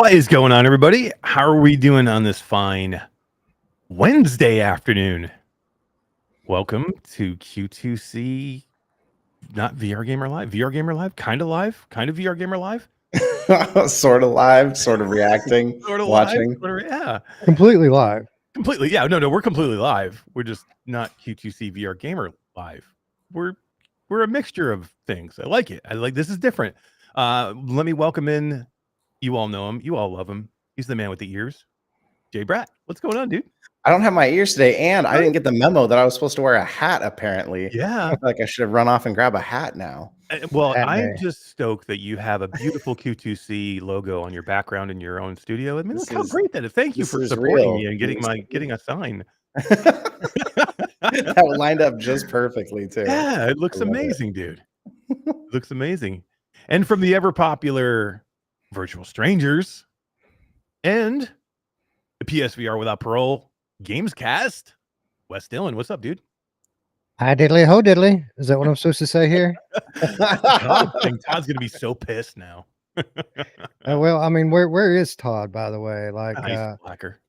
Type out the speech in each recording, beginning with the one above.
What is going on, everybody? How are we doing on this fine Wednesday afternoon? Welcome to Q2C, not VR Gamer Live. VR Gamer Live, kind of VR Gamer Live. Sort of live, sort of reacting, Sort of watching. live, yeah. Completely live. Completely, yeah. No, we're completely live. We're just not Q2C VR Gamer Live. We're a mixture of things. I like it. This is different. Let me welcome in. You all know him. You all love him. He's the man with the ears. Jay Bratt. What's going on, dude? I don't have my ears today, and I didn't get the memo that I was supposed to wear a hat, apparently. Yeah. I feel like I should have run off and grab a hat now. Well, Hat I'm day. just stoked that you have a beautiful Q2C logo on your background in your own studio. I mean, This look how is- great that is. Thank you this for is supporting real. me and getting a sign. That lined up just perfectly, too. Yeah, it looks I love it. amazing, dude. It looks amazing. And from the ever popular Virtual Strangers and the PSVR Without Parole Gamescast, Wes Dillon. What's up, dude? Hi diddly ho diddly. Is that what I'm supposed to say here? Todd's gonna be so pissed now. Well, I mean, where is Todd, by the way? Like, Nice blacker.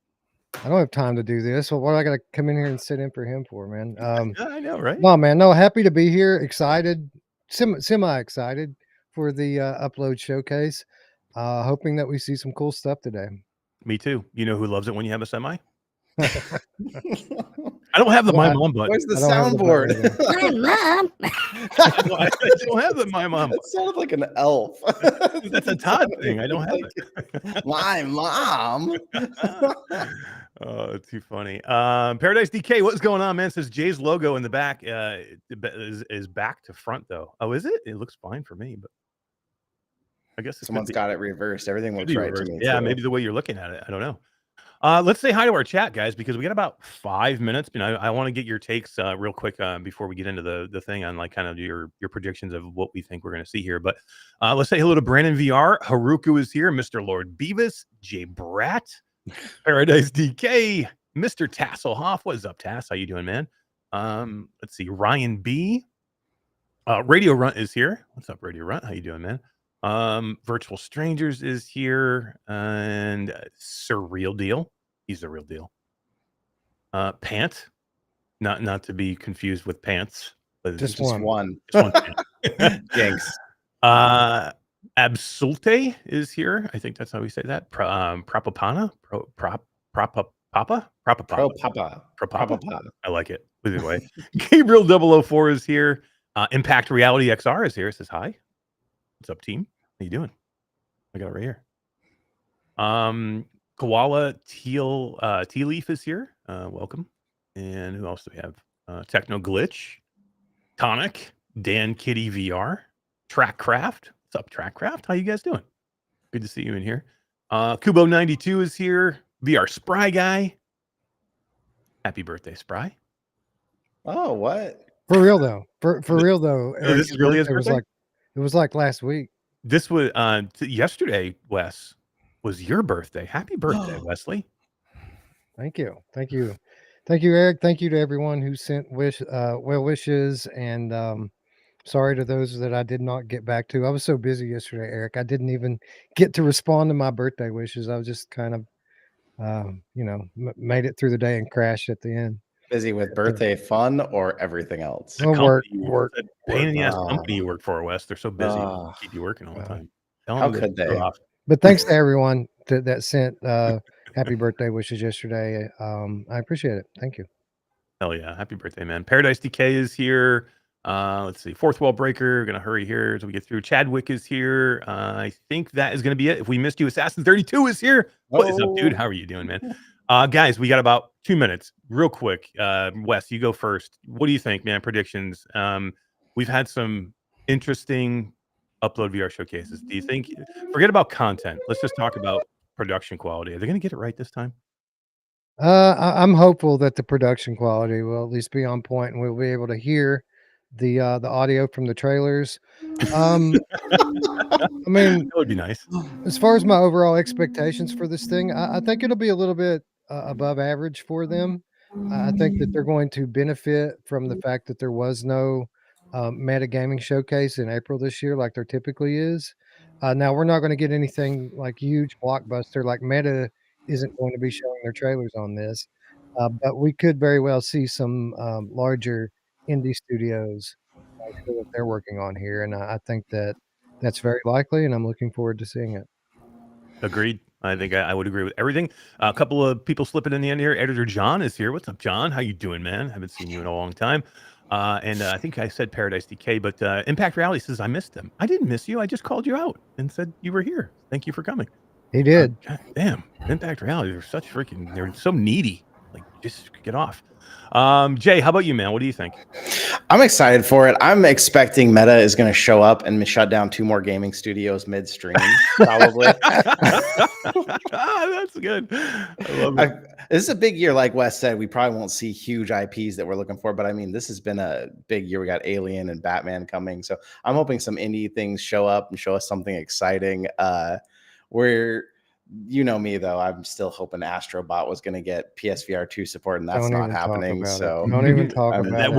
I don't have time to do this. So what do I got to come in here and sit in for him for, man? Yeah, I know, right? No, man. No, happy to be here. Excited, semi excited for the upload showcase. Hoping that we see some cool stuff today. Me too. You know who loves it when you have a semi? I don't have the my mom button. Where's the I don't have the soundboard? button My mom. I don't have the my mom. That sounded like an elf. That's a Todd thing. I don't have it. My mom. Oh, too funny. Paradise DK, what's going on, man? It says Jay's logo in the back is back to front though. Oh, is it? It looks fine for me, but I guess Someone's got it reversed. Everything looks right to me. Yeah, too. maybe the way you're looking at it. I don't know. Let's say hi to our chat, guys, because we got about 5 minutes. You know, I want to get your takes real quick before we get into the thing on like kind of your predictions of what we think we're going to see here. But let's say hello to Brandon VR. Haruku is here. Mr. Lord Beavis. Jay Bratt. Paradise DK. Mr. Tasselhoff. What is up, Tass? How you doing, man? Let's see. Ryan B. Radio Runt is here. What's up, Radio Runt? How you doing, man? Virtual Strangers is here, and Surreal Deal. He's the real deal. Pant, not to be confused with pants, but Just Just one. one. just one pant. Thanks. Absolte is here. I think that's how we say that. Propapana, Propapapa. Pro Papa. Propapa. I like it. Either way, Gabriel 004 is here. Impact Reality XR is here. It says hi. What's up, team? How you doing? I got it right here. Koala Tea Leaf is here. Welcome. And who else do we have? Techno Glitch, Tonic, Dan Kitty VR, Trackcraft. What's up, Trackcraft? How you guys doing? Good to see you in here. Kubo 92 is here. VR Spry Guy. Happy birthday, Spry. Oh, what? For real though. For real though. Oh, this is really his birthday birthday? it was like last week. This was yesterday, Wes, was your birthday. Happy birthday, Wesley. Thank you. Thank you. Thank you, Eric. Thank you to everyone who sent well wishes, and sorry to those that I did not get back to. I was so busy yesterday, Eric. I didn't even get to respond to my birthday wishes. I was just kind of made it through the day and crashed at the end. Busy with birthday fun or everything else? The Well, company work. that pain in the ass Wow. company you work for, Wes. They're so busy, they Ah. keep you working all the Wow. time. Tell How them to could go they? off. But thanks to everyone that sent happy birthday wishes yesterday. I appreciate it. Thank you. Hell yeah. Happy birthday, man. Paradise Decay is here. Let's see. Fourth Wall Breaker. Gonna hurry here as we get through. Chadwick is here. I think that is gonna be it. If we missed you, Assassin 32 is here. What is up, dude? How are you doing, man? Guys, we got about 2 minutes. Real quick. Wes, you go first. What do you think, man? Predictions. We've had some interesting upload VR showcases. Do you think, forget about content, let's just talk about production quality. Are they gonna get it right this time? I'm hopeful that the production quality will at least be on point, and we'll be able to hear the audio from the trailers. I mean, That would be nice. as far as my overall expectations for this thing, I think it'll be a little bit above average for them. I think that they're going to benefit from the fact that there was no metagaming showcase in April this year, like there typically is. Now we're not going to get anything like huge blockbuster, like Meta isn't going to be showing their trailers on this, but we could very well see some larger indie studios show what they're working on here, and I think that that's very likely, and I'm looking forward to seeing it. Agreed. I think I would agree with everything. A couple of people slipping in the end here. Editor John is here. What's up, John? How you doing, man? Haven't seen you in a long time. And I think I said Paradise DK, but Impact Reality says I missed him. I didn't miss you. I just called you out and said you were here. Thank you for coming. He did. God damn, Impact Reality. They're so needy. Like, just get off. Jay, how about you, man? What do you think? I'm excited for it. I'm expecting Meta is going to show up and shut down 2 more gaming studios midstream, probably. That's good. I love it. This is a big year, like Wes said. We probably won't see huge IPs that we're looking for, but I mean, this has been a big year. We got Alien and Batman coming, so I'm hoping some indie things show up and show us something exciting. You know me though, I'm still hoping Astrobot was going to get PSVR 2 support, and that's not happening. So don't even talk about that it.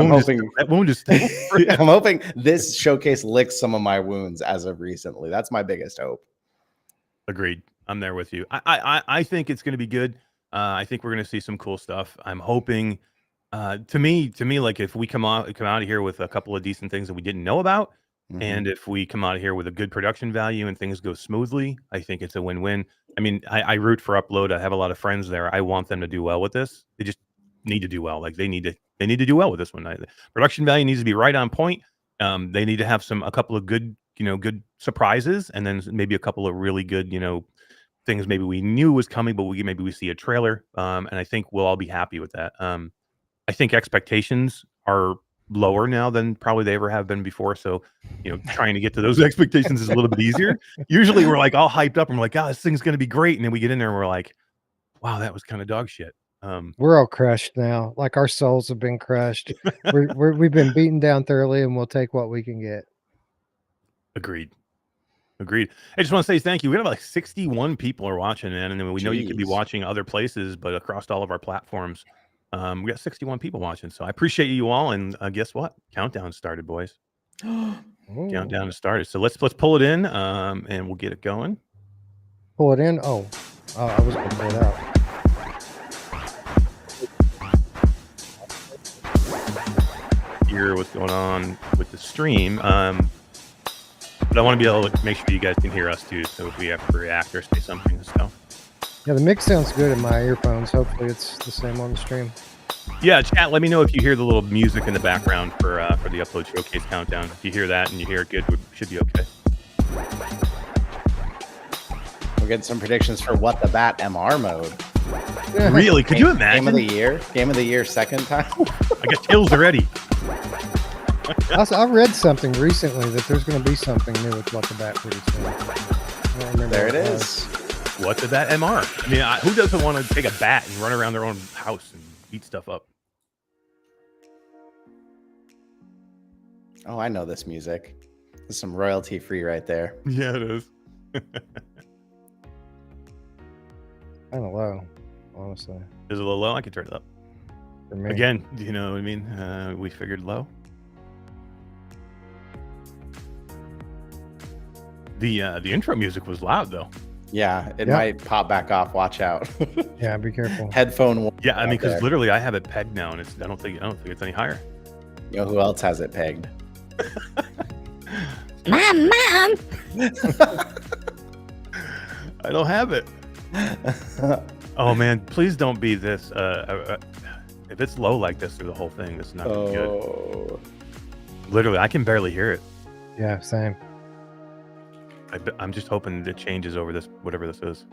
That wound is I'm hoping this showcase licks some of my wounds as of recently. That's my biggest hope. Agreed. I'm there with you. I think it's going to be good. I think we're going to see some cool stuff. I'm hoping. To me, like if we come out of here with a couple of decent things that we didn't know about, and if we come out of here with a good production value and things go smoothly, I think it's a win-win. I mean, I root for Upload. I have a lot of friends there. I want them to do well with this. They just need to do well. Like they need to do well with this one. Production value needs to be right on point. They need to have a couple of good surprises, and then maybe a couple of really good, things maybe we knew was coming, but maybe we see a trailer. And I think we'll all be happy with that. I think expectations are lower now than probably they ever have been before. So, trying to get to those expectations is a little bit easier. Usually we're like all hyped up and we're like, oh, this thing's going to be great. And then we get in there and we're like, wow, that was kind of dog shit. We're all crushed now. Like our souls have been crushed. We've been beaten down thoroughly, and we'll take what we can get. Agreed. I just want to say thank you. We have like 61 people are watching, man. And then we know you could be watching other places, but across all of our platforms, we got 61 people watching. So I appreciate you all. And guess what? Countdown started, boys. Countdown has started. So let's pull it in, and we'll get it going. Pull it in. Oh, I was going to pull it out. Hear what's going on with the stream. But I want to be able to make sure you guys can hear us too. So if we have to react or say something, so. Yeah, the mix sounds good in my earphones. Hopefully it's the same on the stream. Yeah, chat, let me know if you hear the little music in the background for the Upload Showcase countdown. If you hear that and you hear it good, we should be okay. We're getting some predictions for What the Bat MR mode. Really? Could you imagine? Game of the year second time. I got chills already. I read something recently that there's going to be something new with What the Bat pretty soon. I don't remember there it is. What the Bat MR? I mean, who doesn't want to take a bat and run around their own house and beat stuff up? Oh, I know this music. There's some royalty free right there. Yeah, it is. Kind of low, honestly. Is it a little low? I can turn it up. For me. Again, you know what I mean? We figured low. The intro music was loud though. Yeah, it might pop back off. Watch out. Yeah, be careful. Headphone. Yeah, I mean, because literally I have it pegged now, and I don't think it's any higher. You know who else has it pegged? My mom. I don't have it. Oh man, please don't be this. If it's low like this through the whole thing, it's not gonna be good. Literally, I can barely hear it. Yeah, same. I'm just hoping it changes over this, whatever this is.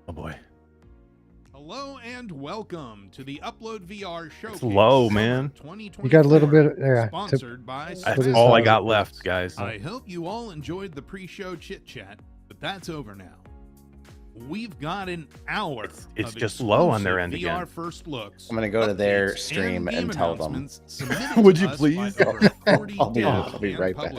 Oh boy. Hello and welcome to the Upload VR Showcase. It's low, man. You got a little bit there. Sponsored by. That's all I got left, guys. I hope you all enjoyed the pre-show chit chat, but that's over now. We've got an hour. It's just low on their end VR again. First looks. I'm gonna go to their stream and tell them. Would you please? I'll be right back.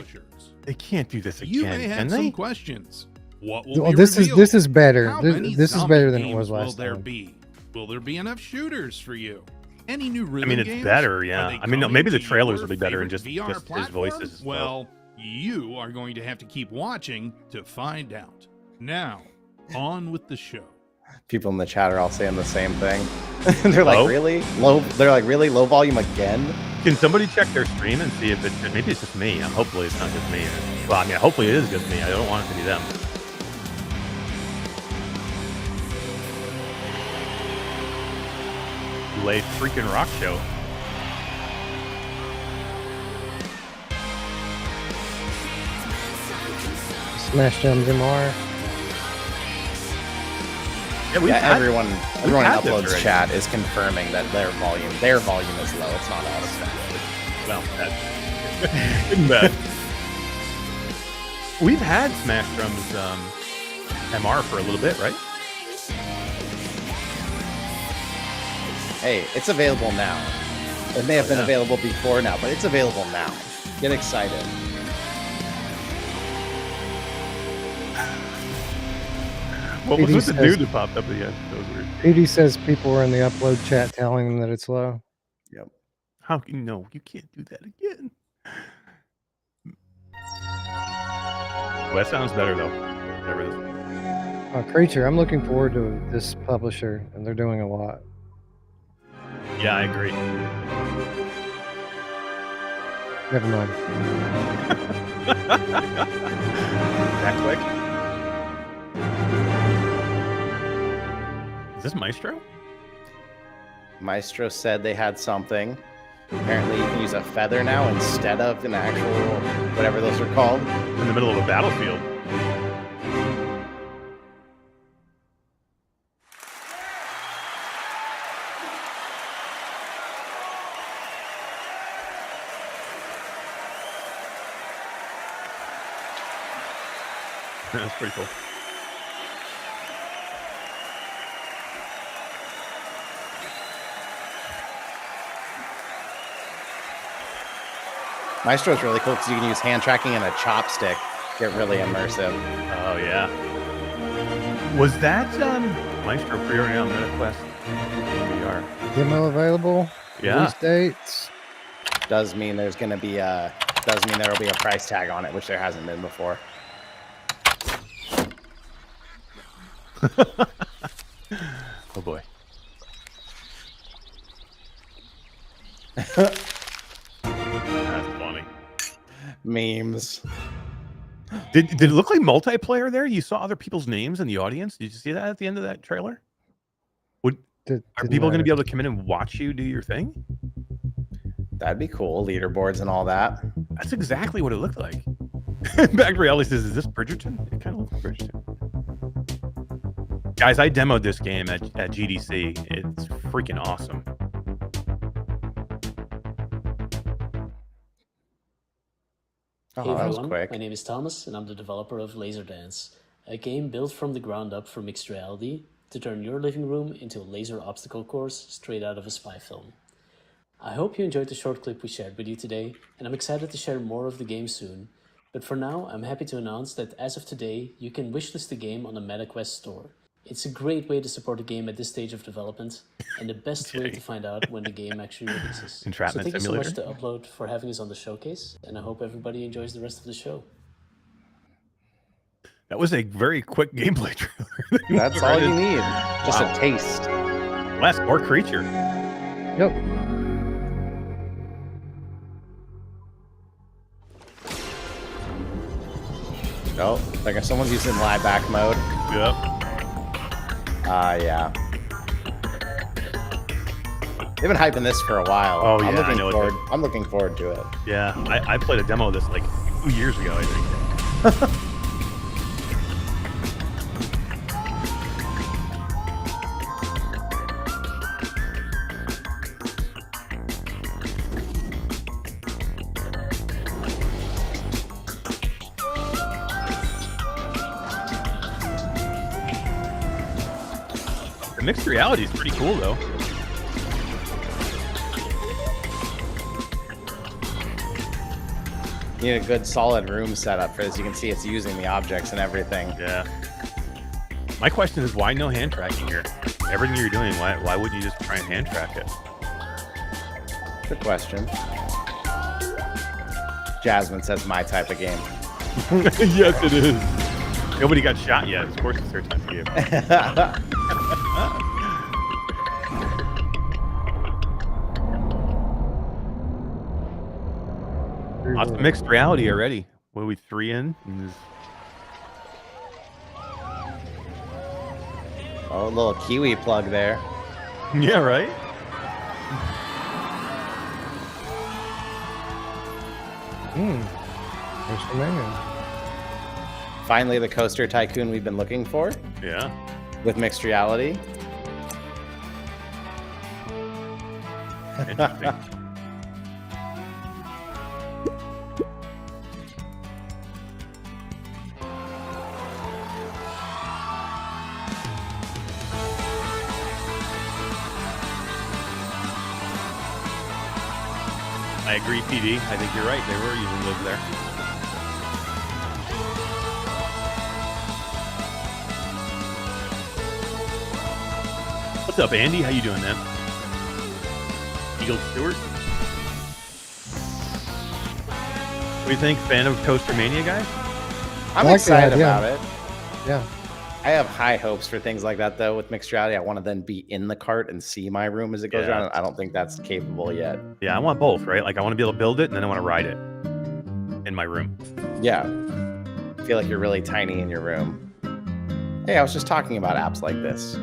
They can't do this again. You may have some they? questions. What will Well, be this revealed? is better. How This many is zombie better than it games was last will there time. be? Will there be enough shooters for you? Any new rhythm I mean, it's games? better, Are yeah. they I mean, no, coming maybe the to trailers your will be better and favorite just VR his platform? voices. Well, You are going to have to keep watching to find out. Now, on with the show. People in the chat are all saying the same thing. They're like, Low? really? Low? They're like, really? Low volume again? Can somebody check their stream and see if it's maybe it's just me? Hopefully it's not just me. Well, I mean, hopefully it is just me. I don't want it to be them. Late freaking rock show. Smash Gems MR. Yeah, we've Yeah, had- everyone in had this Upload's already. chat is confirming that their volume is low. It's not auto standard. Well, that's getting bad. We've had Smash Drums MR for a little bit, right? Hey, it's available now. It may have been available before now, but it's available now. Get excited. What was PD with the says- dude that popped up at the end? That was weird. PD says people were in the upload chat telling them that it's low. Yep. How can no? You can't do that again. Well, that sounds better though. Whatever it is. Creature, I'm looking forward to this publisher, and they're doing a lot. Yeah, I agree. Never mind. That quick. Is this Maestro? Maestro said they had something. Apparently, you can use a feather now instead of an actual whatever those are called. In the middle of a battlefield. That's pretty cool. Maestro is really cool because you can use hand tracking and a chopstick. Get really immersive. Oh yeah. Was that Maestro pre-order on MetaQuest? VR. Demo available. Yeah. Release dates. Does mean there's going to be does mean there will be a price tag on it, which there hasn't been before. Oh boy. That's funny. Memes. Did it look like multiplayer there? You saw other people's names in the audience? Did you see that at the end of that trailer? Are Didn't people going to be matter. able to come in and watch you do your thing? That'd be cool. Leaderboards and all that. That's exactly what it looked like. Back to reality says, is this Bridgerton? It kind of looks like Bridgerton. Guys, I demoed this game at GDC. It's freaking awesome. Oh, Hey that was everyone, quick. my name is Thomas and I'm the developer of Laserdance, a game built from the ground up for mixed reality to turn your living room into a laser obstacle course straight out of a spy film. I hope you enjoyed the short clip we shared with you today, and I'm excited to share more of the game soon. But for now, I'm happy to announce that as of today, you can wishlist the game on the MetaQuest store. It's a great way to support a game at this stage of development, and the best way to find out when the game actually releases. Entrapment so thank you so much Simulator. to Upload for having us on the showcase, and I hope everybody enjoys the rest of the show. That was a very quick gameplay trailer. That's all you need. Just Wow. a taste. Less more creature. Yep. Oh, like if someone's using live back mode. Yep. Yeah. They've been hyping this for a while. Oh, yeah, I know it. I'm looking forward to it. Yeah, I played a demo of this like 2 years ago, I think. The mixed reality is pretty cool, though. You need a good solid room setup for this. You can see it's using the objects and everything. Yeah. My question is, why no hand tracking here? Everything you're doing, why wouldn't you just try and hand track it? Good question. Jasmine says my type of game. Yes, it is. Nobody got shot yet. Of course, it's their type of game. Lots of mixed reality already. What are we 3 in? Oh, a little Kiwi plug there. Yeah, right. There's the man. Finally, the coaster tycoon we've been looking for Yeah. with mixed reality. Interesting. I agree, PD. I think you're right. They were using live there. What's up, Andy? How you doing, man? Eagle Stewart. What do you think? Fan of Coaster Mania, guys? I'm I like the excited idea. about it. Yeah. I have high hopes for things like that, though, with mixed reality. I want to then be in the cart and see my room as it goes Yeah. around. I don't think that's capable yet. Yeah, I want both, right? Like, I want to be able to build it, and then I want to ride it in my room. Yeah. I feel like you're really tiny in your room. Hey, I was just talking about apps like this.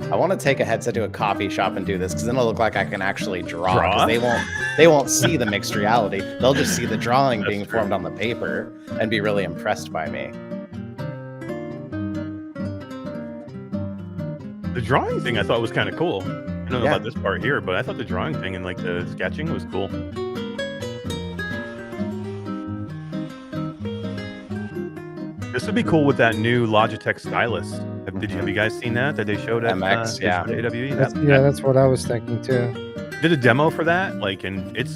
I want to take a headset to a coffee shop and do this because then it'll look like I can actually draw. 'Cause they won't see the mixed reality. They'll just see the drawing being formed on the paper and be really impressed by me. The drawing thing I thought was kind of cool. I don't know Yeah. about this part here, but I thought the drawing thing and like the sketching was cool. This would be cool with that new Logitech stylus. Have you guys seen that they showed at MX? they showed at AWE? That's what I was thinking too. Did a demo for that, like, and it's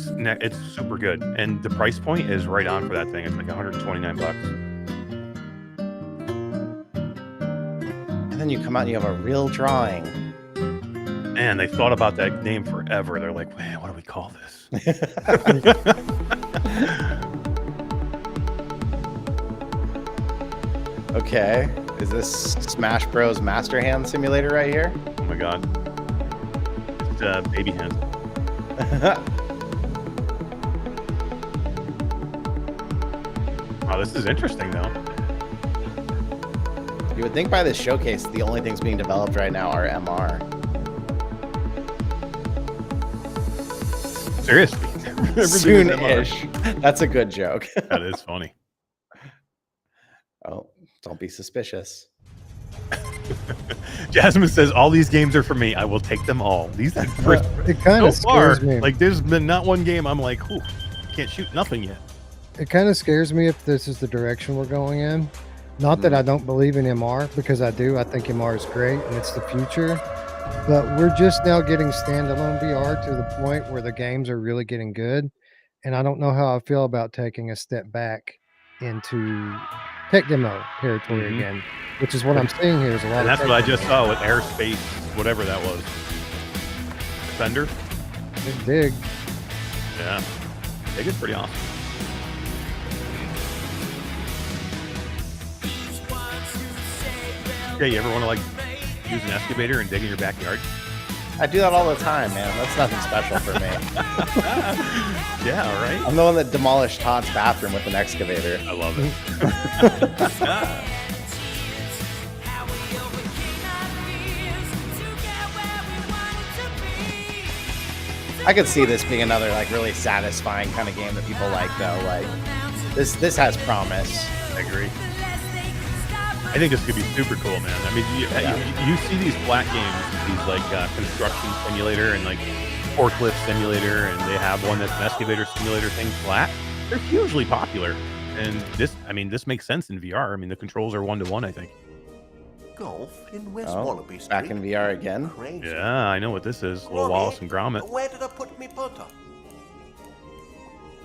super good, and the price point is right on for that thing. It's like $129. And then you come out and you have a real drawing. Man, they thought about that name forever. They're like, man, what do we call this? Okay. Is this Smash Bros. Master Hand Simulator right here? Oh my god, it's baby hands. Oh, this is interesting though. You would think by this showcase, the only things being developed right now are MR. Seriously, everything is MR. Soon-ish. That's a good joke. That is funny. Oh, don't be suspicious. Jasmine says all these games are for me. I will take them all. These first It kind so of far, scares me. like there's been not one game I'm like, ooh, can't shoot nothing yet. It kind of scares me if this is the direction we're going in. Not that I don't believe in MR, because I do. I think MR is great and it's the future. But we're just now getting standalone VR to the point where the games are really getting good. And I don't know how I feel about taking a step back into tech demo territory again, which is what I'm seeing here is a lot And of that's what I tech just demo. saw with Airspace, whatever that was. Defender? It's big. Yeah. I think it's pretty awesome. Yeah, you ever want to like use an excavator and dig in your backyard? I do that all the time, man. That's nothing special for me. Yeah, all right. I'm the one that demolished Todd's bathroom with an excavator. I love it. I could see this being another like really satisfying kind of game that people like though. Like this has promise. I agree. I think this could be super cool, man. I mean, you see these flat games, these like construction simulator and like forklift simulator, and they have one that's an excavator simulator thing flat. They're hugely popular, and this makes sense in VR. I mean, the controls are 1-to-1, I think. Golf in West Oh, Wallaby Street. back in VR again. Crazy. Yeah, I know what this is. Little Ronnie, Wallace and Gromit. Where did I put me putter?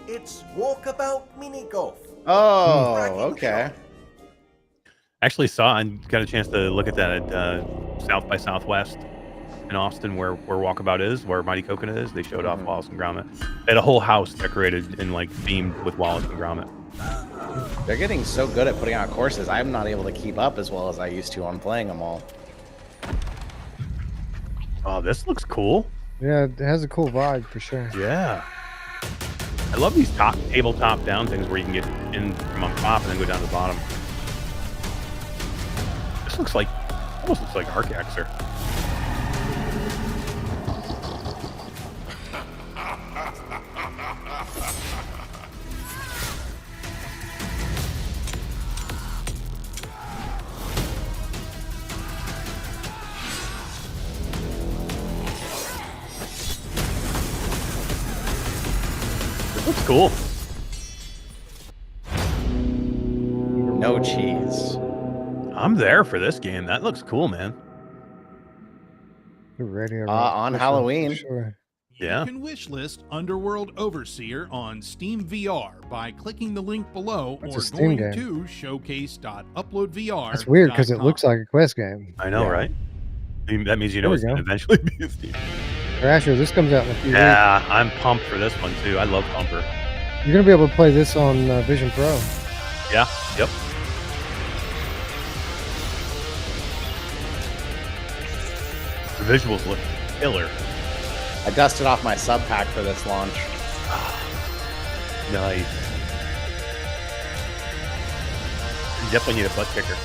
It's walkabout mini golf. Oh, Cracking okay. shot. Actually saw and got a chance to look at that at South by Southwest in Austin, where Walkabout is, where Mighty Coconut is. They showed off Wallace and Gromit. They had a whole house decorated and like themed with Wallace and Gromit. They're getting so good at putting out courses. I'm not able to keep up as well as I used to on playing them all. Oh, this looks cool. Yeah, it has a cool vibe for sure. Yeah. I love these tabletop down things where you can get in from on top and then go down to the bottom. This looks like, almost looks like Arcaxer. This looks cool. No cheese. I'm there for this game. That looks cool, man. We're ready On Halloween. Sure. Yeah. You can wishlist Underworld Overseer on Steam VR by clicking the link below That's or a Steam going game. to showcase.uploadvr. That's weird because it looks like a Quest game. I know, Yeah. right? I mean, that means you know There we it's going to go. eventually be a Steam. Thrasher, this comes out in a few weeks. Yeah, I'm pumped for this one too. I love Thumper. You're gonna be able to play this on Vision Pro. Yeah, yep. The visuals look killer. I dusted off my sub pack for this launch. Nice. You definitely need a butt kicker.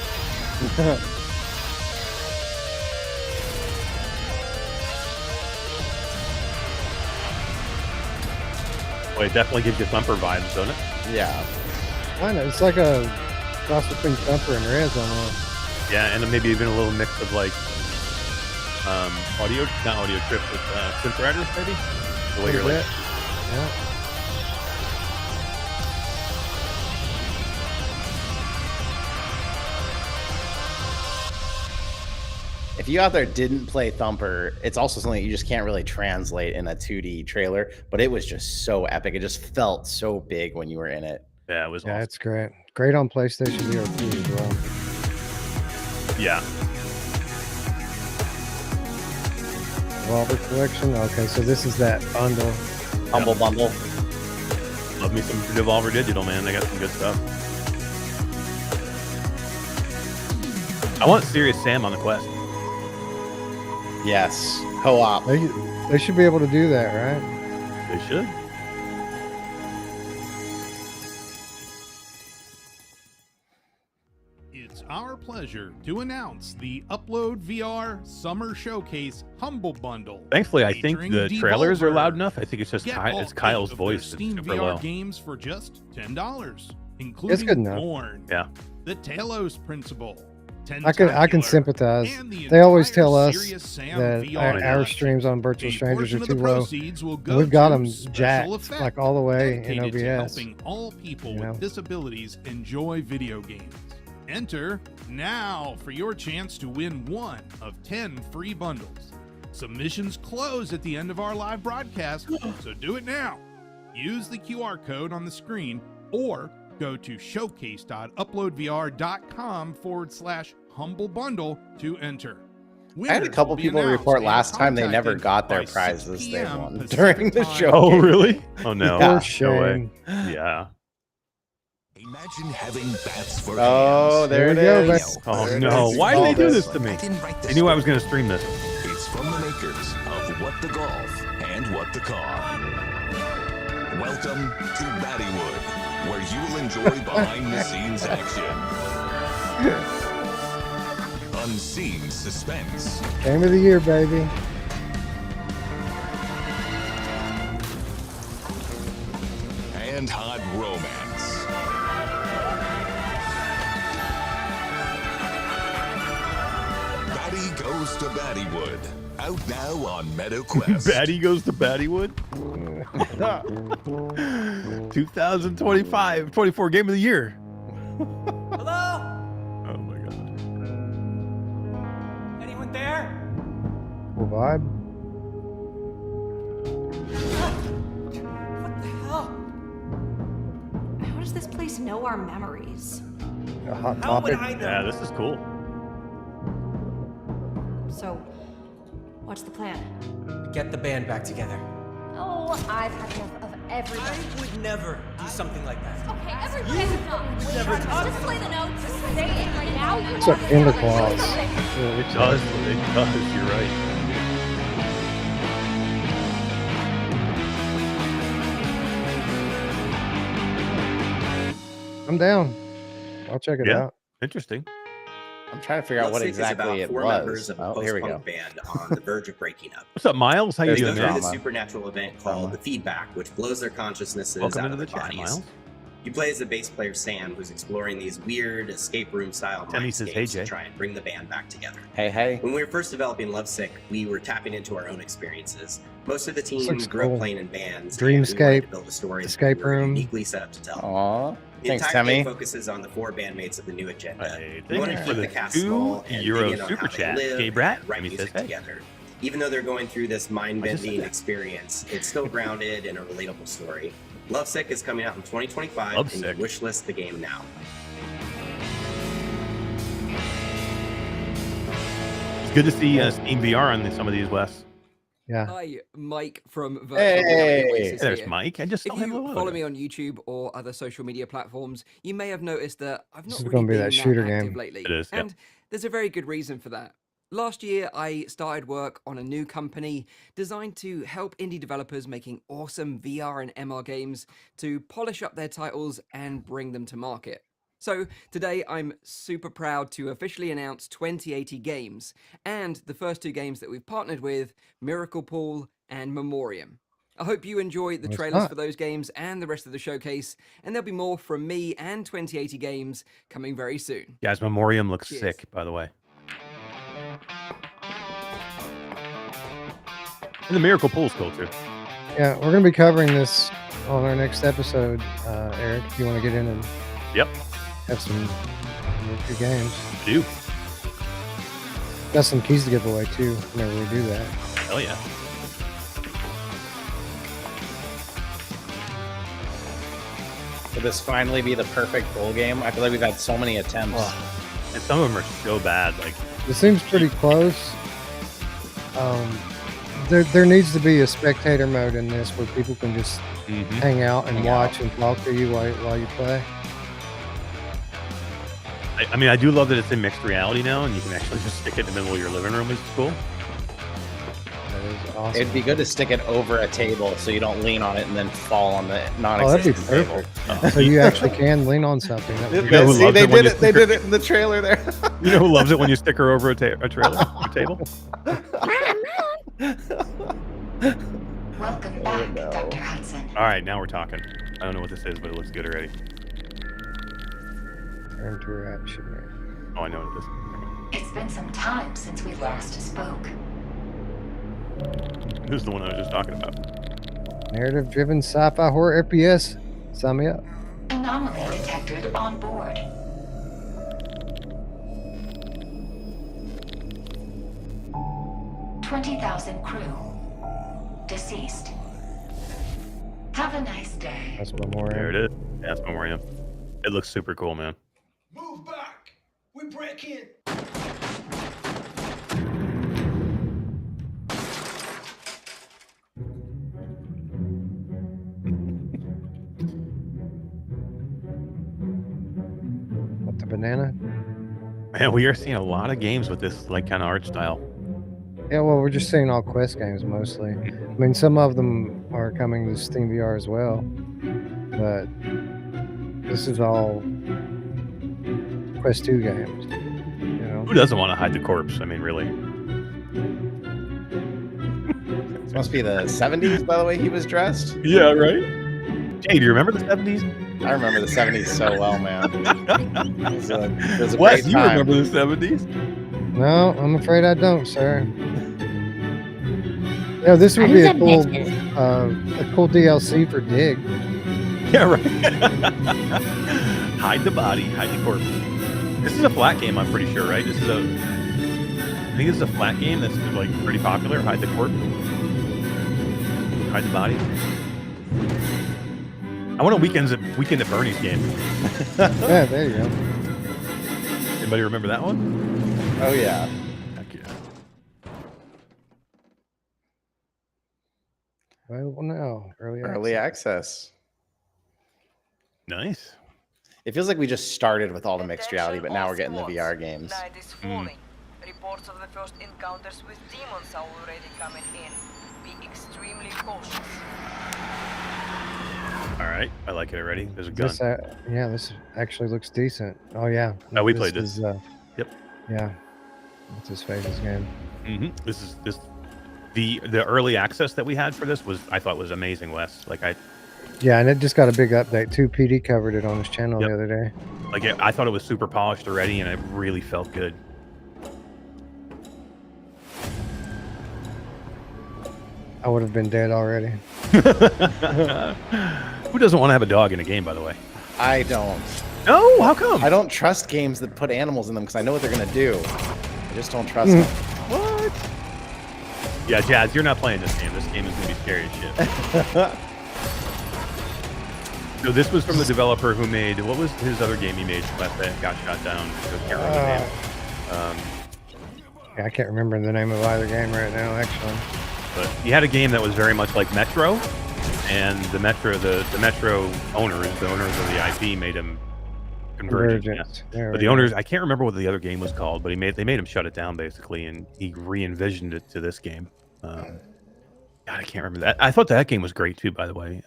Well, it definitely gives you Thumper vibes, doesn't it? Yeah. I know, it's like a cross between Thumper and Rez almost. Yeah, and then maybe even a little mix of like audio, not audio trip, but synth riders maybe. The way you're like, Yeah. If you out there didn't play Thumper, it's also something you just can't really translate in a 2D trailer, but it was just so epic. It just felt so big when you were in it. yeah, it was Yeah, awesome. it's great. Great on PlayStation VR 2 as well. Yeah, Revolver collection. Okay, so this is that bundle. Humble Bundle. love me some Devolver Digital, man. They got some good stuff. I want Serious Sam on the Quest. Yes. Co-op. They should be able to do that, right? They should. It's our pleasure to announce the Upload VR Summer Showcase Humble Bundle. Thankfully, I think featuring the trailers are loud Devolver. enough. I think it's just Get Ky- all it's Kyle's 8 of their voice. It's Steam super VR low. games for just $10, including good enough. Born, Yeah. The Talos Principle, I can Tentacular, sympathize. and the They always entire tell us Serious Sam that VR our collection. streams on Virtual A Strangers portion are of the too low. proceeds will go We've got to them special jacked effects like all the way in dedicated to OBS. helping all people You know? with disabilities enjoy video games. Enter now for your chance to win one of 10 free bundles. Submissions close at the end of our live broadcast, so do it now. Use the QR code on the screen or go to showcase.uploadvr.com/humble bundle to enter. I had a couple Winners will be people announced report and last time they never contacted got their by 6 prizes they p.m. won Pacific during the time. show. Oh, really? Oh no. Yeah. For No way. shame. Yeah. Imagine having bats for Oh, hands. there it There we go, is. Oh There it no. is. Why did they do Oh, this to me? I didn't write They this knew I was story. going to stream this. It's from the makers of What the Golf and What the Car. Welcome to Battywood, where you will enjoy behind-the-scenes action, unseen suspense, Game of the year, baby. and hot romance. Batty Goes to Battywood, out now on MeadowQuest. Batty goes to Battywood. 2025, 24 game of the year. Hello? Oh my god. Anyone there? Cool vibe. What the hell? How does this place know our memories? A hot How would topic. I know? Yeah, this is cool. So, what's the plan? Get the band back together. Oh, I've had enough of everybody. I would never do something like that. Okay, everybody has enough. Just play the notes. Just say it right now. It's like Santa Claus. It does. It does. You're right. I'm down. I'll check it Yeah. out. Interesting. I'm trying to figure out what exactly it was. Oh, here we go. Band on the verge of breaking up. What's up, Miles? How you There's doing, Through man? this supernatural event called the Feedback, which blows their consciousnesses Welcome out into of the their chat, bodies. Miles. You play as the bass player Sam, who's exploring these weird escape room style Timmy says, "Hey, mindscapes Jay." to try and bring the band back together. Hey. When we were first developing Lovesick, we were tapping into our own experiences. Most of the team looks grew up cool. playing in bands. Dreamscape, and we wanted to build a story escape that we were room. uniquely set up to tell. Aw. The Thanks, entire game Timmy. focuses on the 4 bandmates of the new agenda. Hey, We want thank to you for keep the the cast €2 small and dig in on super how they chat. live Jay Bratt, and write Timmy music says, hey. together. Even though they're going through this mind-bending that. experience, it's still grounded in a relatable story. Lovesick is coming out in 2025, and Lovesick. you wishlist the game now. It's good to see Steam VR on some of these, Wes. Yeah. Hi, Mike from Virtual Hey. Reality Oasis There's here. Mike. I just saw If him a you while follow ago. me on YouTube or other social media platforms, you may have noticed that I've This not is really gonna be been that shooter active game. lately. It is, yeah. And there's a very good reason for that. Last year, I started work on a new company designed to help indie developers making awesome VR and MR games to polish up their titles and bring them to market. So today I'm super proud to officially announce 2080 Games and the first 2 games that we've partnered with, Miracle Pool and Memoriam. I hope you enjoy the It's trailers not. for those games and the rest of the showcase, and there'll be more from me and 2080 Games coming very soon. Guys, Memoriam looks Cheers. sick, by the way. And the Miracle Pool's cool, too. Yeah, we're gonna be covering this on our next episode, Eric. If you want to get in and Yep, have some good games. I do. Got some keys to give away too. Whenever we do that. Hell yeah. Would this finally be the perfect goal game? I feel like we've had so many attempts. And some of them are so bad. Like, It seems pretty close. There needs to be a spectator mode in this where people can just hang out and Hang out. watch and talk to you while you play. I mean, I do love that it's in mixed reality now, and you can actually just stick it in the middle of your living room, which is cool. That is awesome. It'd be good to stick it over a table so you don't lean on it and then fall on the Oh, that'd be non-existent table. perfect. So you actually can lean on something. That would be You know who See, loves they it when did you it. They stick did it in the trailer there. You know who loves it when you stick her over a trailer, a table? Welcome back, Dr. Hudson. All right, now we're talking. I don't know what this is, but it looks good already. interaction. Oh, I know what it is. It's been some time since we last spoke. This is the one I was just talking about. Narrative-driven sci-fi horror FPS. Sign me up. Anomaly detected on board. $20,000 crew. Deceased. Have a nice day. That's Memoriam. There it is. That's Memoriam. It looks super cool, man. Move back! We break in! What, the banana? Man, we are seeing a lot of games with this like kind of art style. Yeah, well, we're just seeing all Quest games mostly. I mean, some of them are coming to Steam VR as well, but this is all Quest 2 games. You know, Who doesn't want to hide the corpse? I mean, really. This must be the 70s, by the way he was dressed. Yeah, right. Jay, do you remember the 70s? I remember the 70s so well, man. It was a Wes, great you time. remember the 70s? no, I'm afraid I don't, sir. Yeah, this would be a cool DLC for Dig. Yeah, right. Hide the body, hide the corpse. This is a flat game, I'm pretty sure, right? I think this is a flat game that's like pretty popular. Hide the corpse, hide the body. I want a weekend at Bernie's game. Yeah, there you go. Anybody remember that one? Oh yeah. Heck yeah. Available now. Early access. Nice. It feels like we just started with all the mixed reality, but now we're getting the VR games. Night is falling. Reports of the first encounters with demons are already coming in. Be extremely cautious. All right, I like it already. There's a gun. This, yeah, this actually looks decent. Oh yeah. Oh, we played this. Yep. Yeah. What's his face's game? This is the early access that we had for this I thought was amazing, Wes. Like Yeah, and it just got a big update too. PD covered it on his channel the other day. Like I thought it was super polished already, and it really felt good. I would have been dead already. Who doesn't want to have a dog in a game, by the way? I don't. No, how come? I don't trust games that put animals in them because I know what they're gonna do. I just don't trust them. What? Yeah, Jazz, you're not playing this game. This game is gonna be scary as shit. So this was from the developer who made, what was his other game he made last night? Got shot down. I can't remember the name. Yeah, I can't remember the name of either game right now, actually. But he had a game that was very much like Metro, and the Metro owners, the owners of the IP, made him Convergence. Yeah. But the owners, I can't remember what the other game was called, but they made him shut it down basically, and he re-envisioned it to this game. God, I can't remember that. I thought that game was great too, by the way.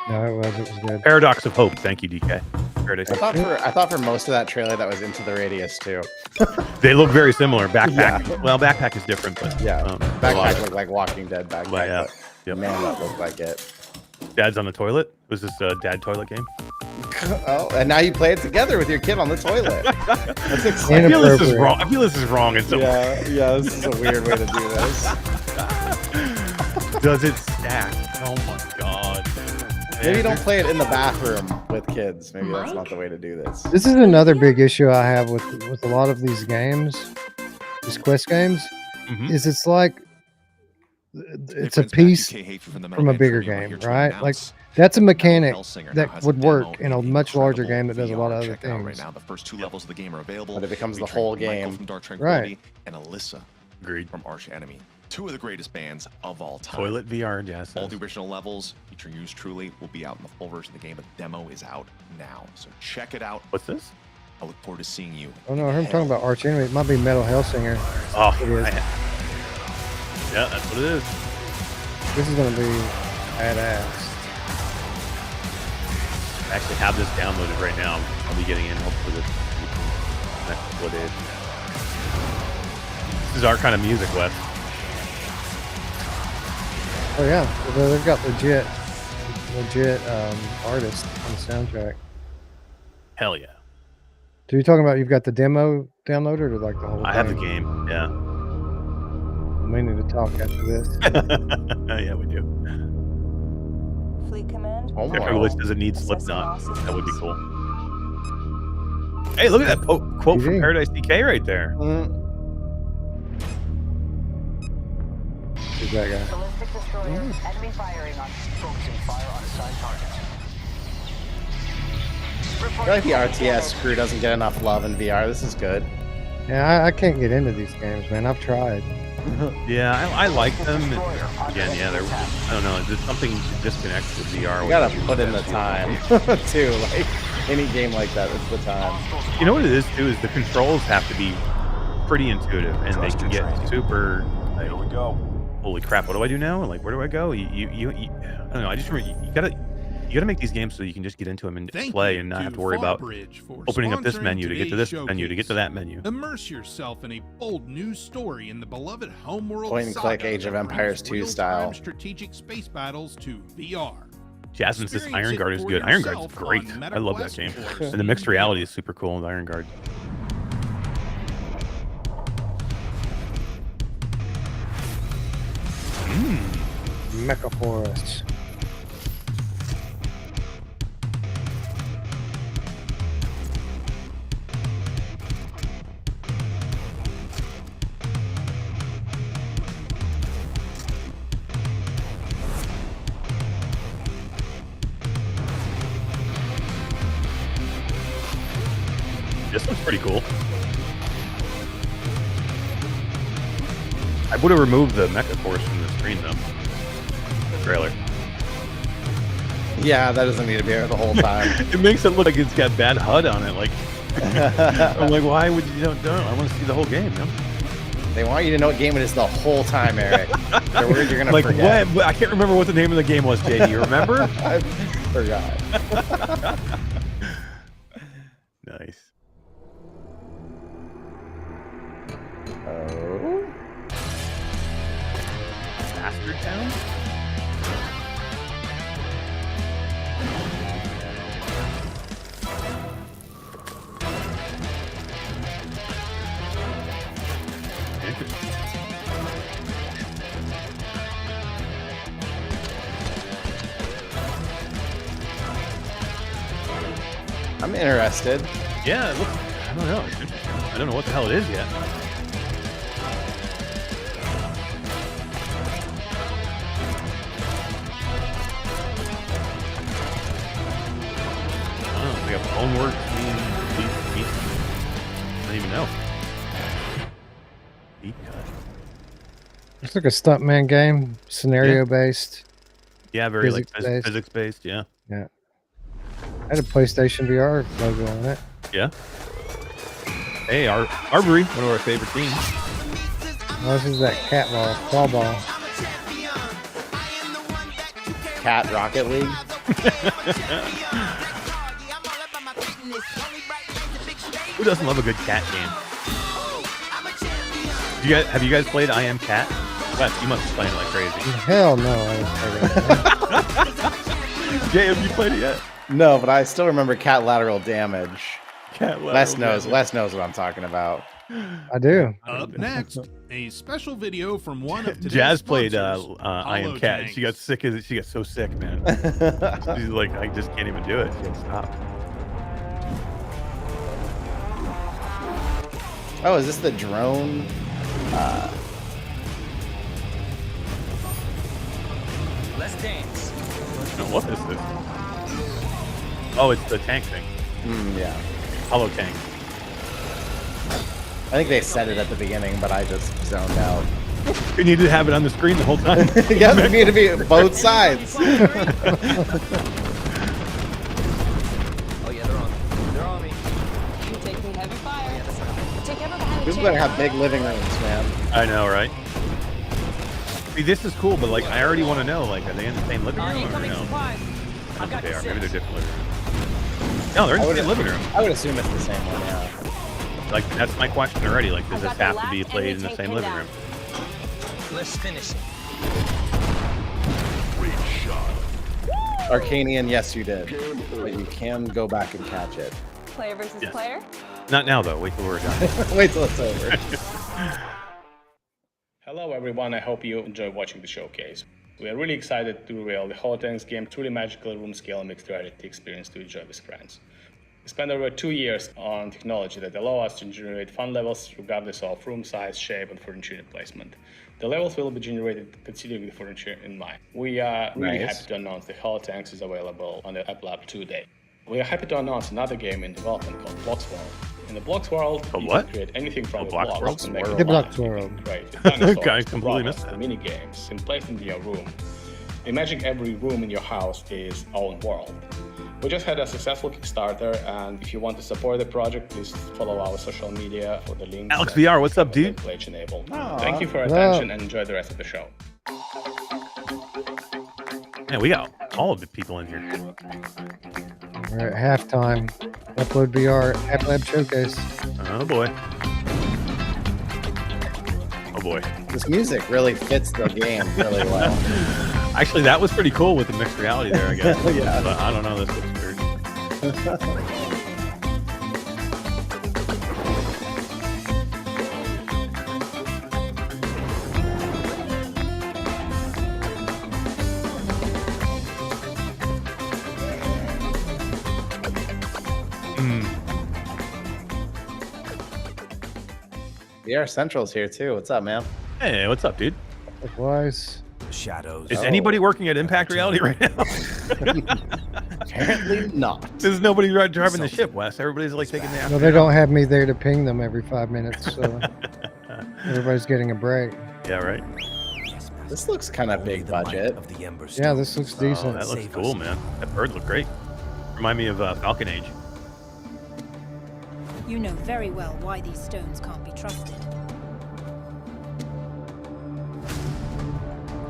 No, it was good. Paradox of Hope. Thank you, DK. I thought for most of that trailer that was Into the Radius too. They look very similar. Backpack. Yeah. Well, Backpack is different, but Backpack looked like Walking Dead Backpack. But, yeah. But man, that looked like it. Dad's on the toilet. Was this a dad toilet game? Oh, and now you play it together with your kid on the toilet. That's exciting. I feel this is wrong. I feel this is wrong in some way. Yeah, this is a weird way to do this. Does it stack? Oh my god. Maybe don't play it in the bathroom with kids. Maybe that's not the way to do this. This is another big issue I have with a lot of these games, these quest games, is it's like it's a piece from a bigger game, right? Like that's a mechanic that would work in a much larger game that does a lot of other things. Right now, the first two levels of the game are available. But it becomes the whole game. From Dark Right. And Alyssa from Arch Enemy. Two of the greatest bands of all time. Toilet VR, yes. All the original levels featuring Yours Truly will be out in the full version of the game. The demo is out now, so check it out. What's this? I look forward to seeing you. Oh no, I'm talking about Arch Enemy. It might be Metal Hellsinger. Oh, it is. Yeah, that's what it is. This is gonna be badass. I actually have this downloaded right now. I'll be getting in hopefully this next couple of days. This is our kind of music, Wes. Oh yeah, they've got legit artists on the soundtrack. Hell yeah. So you're talking about you've got the demo downloaded or like the whole I have the game, yeah. We need to talk after this. Yeah, we do. Fleet command. Oh my. Does it need Slipknot? That would be cool. Hey, look at that quote from Paradise DK right there. Who's that guy? Ballistic destroyer. Enemy firing on. Focusing fire on assigned targets. I feel like the RTS crew doesn't get enough love in VR. This is good. Yeah, I can't get into these games, man. I've tried. Yeah, I like them. Again, yeah, I don't know. There's something disconnected with VR. You gotta put in the time, too. Like any game like that, it's the time. You know what it is too? Is the controls have to be pretty intuitive, and they can get super. Like, here we go. Holy crap! What do I do now? Like, where do I go? I don't know. I just remember you gotta make these games so you can just get into them and play and not have to worry about opening up this menu to get to this menu to get to that menu. Immerse yourself in a bold new story in the beloved homeworld point and click Age of Empires 2 style strategic space battles to VR. Jasmine says Iron Guard is good. Iron Guard's great. I love that game. And the mixed reality is super cool with Iron Guard. Mecha Forest. This looks pretty cool. I would have removed the mecha course from the screen though. The trailer. Yeah, that doesn't need to be there the whole time. It makes it look like it's got bad HUD on it. Like, I'm like, why would you don't? I want to see the whole game. You know? They want you to know what game it is the whole time, Eric. They're worried you're gonna like forget. what? I can't remember what the name of the game was. Jay, do you remember? I forgot. Nice. Oh. Bastard Town? I'm interested. Yeah, it looks, I don't know. It's interesting. I don't know what the hell it is yet. Oh, we got homework. I don't even know. Deep cut. It's like a stuntman game, scenario based. Yeah, very like physics based. Yeah. Yeah. I had a PlayStation VR logo on it. Yeah. Hey, Arbury, one of our favorite teams. Oh, this is that cat ball, claw ball. Cat Rocket League. Who doesn't love a good cat game? Have you guys played I Am Cat? Wes, you must be playing it like crazy. Hell no, I haven't played it. Jay, have you played it yet? No, but I still remember cat lateral damage. Cat lateral Wes knows. damage. Wes knows what I'm talking about. I do. Up next, a special video from one of today's Jazz played sponsors, I Am Cat. Tanks. She got sick of it. She got so sick, man. She's like, I just can't even do it. She can't stop. Oh, is this the drone? Let's dance. No, what is this? Oh, it's the tank thing. Yeah. Hollow tank. I think they said it at the beginning, but I just zoned out. You need to have it on the screen the whole time. Yes, it need to be both sides. Oh yeah, they're on me. They're on me. You're taking heavy fire. Take ever behind the People chair. better have big living rooms, man. I know, right? See, this is cool, but like, I already want to know, like, are they in the same living room or Incoming no? supplies. I I've don't got think they are. the Maybe they're six. different living rooms. No, they're in the same living room. I would assume it's the same one, yeah. Like, that's my question already. Like, does I've this got have the to be last played in enemy the tank same pinned living down. room? Let's finish it. Great shot. Arcanian, yes, you did. But you can go back and catch it. Player versus Yes. player. Not now, though. Wait till we're done. Wait till it's over. Hello everyone, I hope you enjoy watching the showcase. We are really excited to reveal the HoloTanks game, truly magical room scale mixed reality experience to enjoy with friends. We spent over 2 years on technology that allow us to generate fun levels regardless of room size, shape, and furniture placement. The levels will be generated considering the furniture in mind. We are really Nice. happy to announce the HoloTanks is available on the Apple App today. We are happy to announce another game in development called Blocks World. In the Blocks World, A you what? can create anything from A the Blocks blocks World? and make The a The lot. Blocks You can World. create dinosaurs, Guy completely robots, missed that. and mini games and place in your room. Imagine every room in your house is own world. We just had a successful Kickstarter, and if you want to support the project, please follow our social media for the links. Alex VR, what's up, dude? Pledge enabled. Aw. Thank you for your What attention up? and enjoy the rest of the show. Man, we got all of the people in here. We're at halftime. Upload VR App Lab Showcase. Oh boy. Oh boy. This music really fits the game really well. Actually, that was pretty cool with the mixed reality there, I guess. Yeah. But I don't know. This looks weird. VR Central's here too. What's up, man? Hey, what's up, dude? Likewise. Shadows. Is anybody working at Impact Reality right now? Apparently not. There's nobody driving the ship, Wes. Everybody's like taking the No, they don't have me there to ping them every 5 minutes, so everybody's getting a break. Yeah, right. This looks kind of big budget. Yeah, this looks decent. Oh, that looks cool, man. That bird looked great. Remind me of Falcon Age. You know very well why these stones can't be trusted.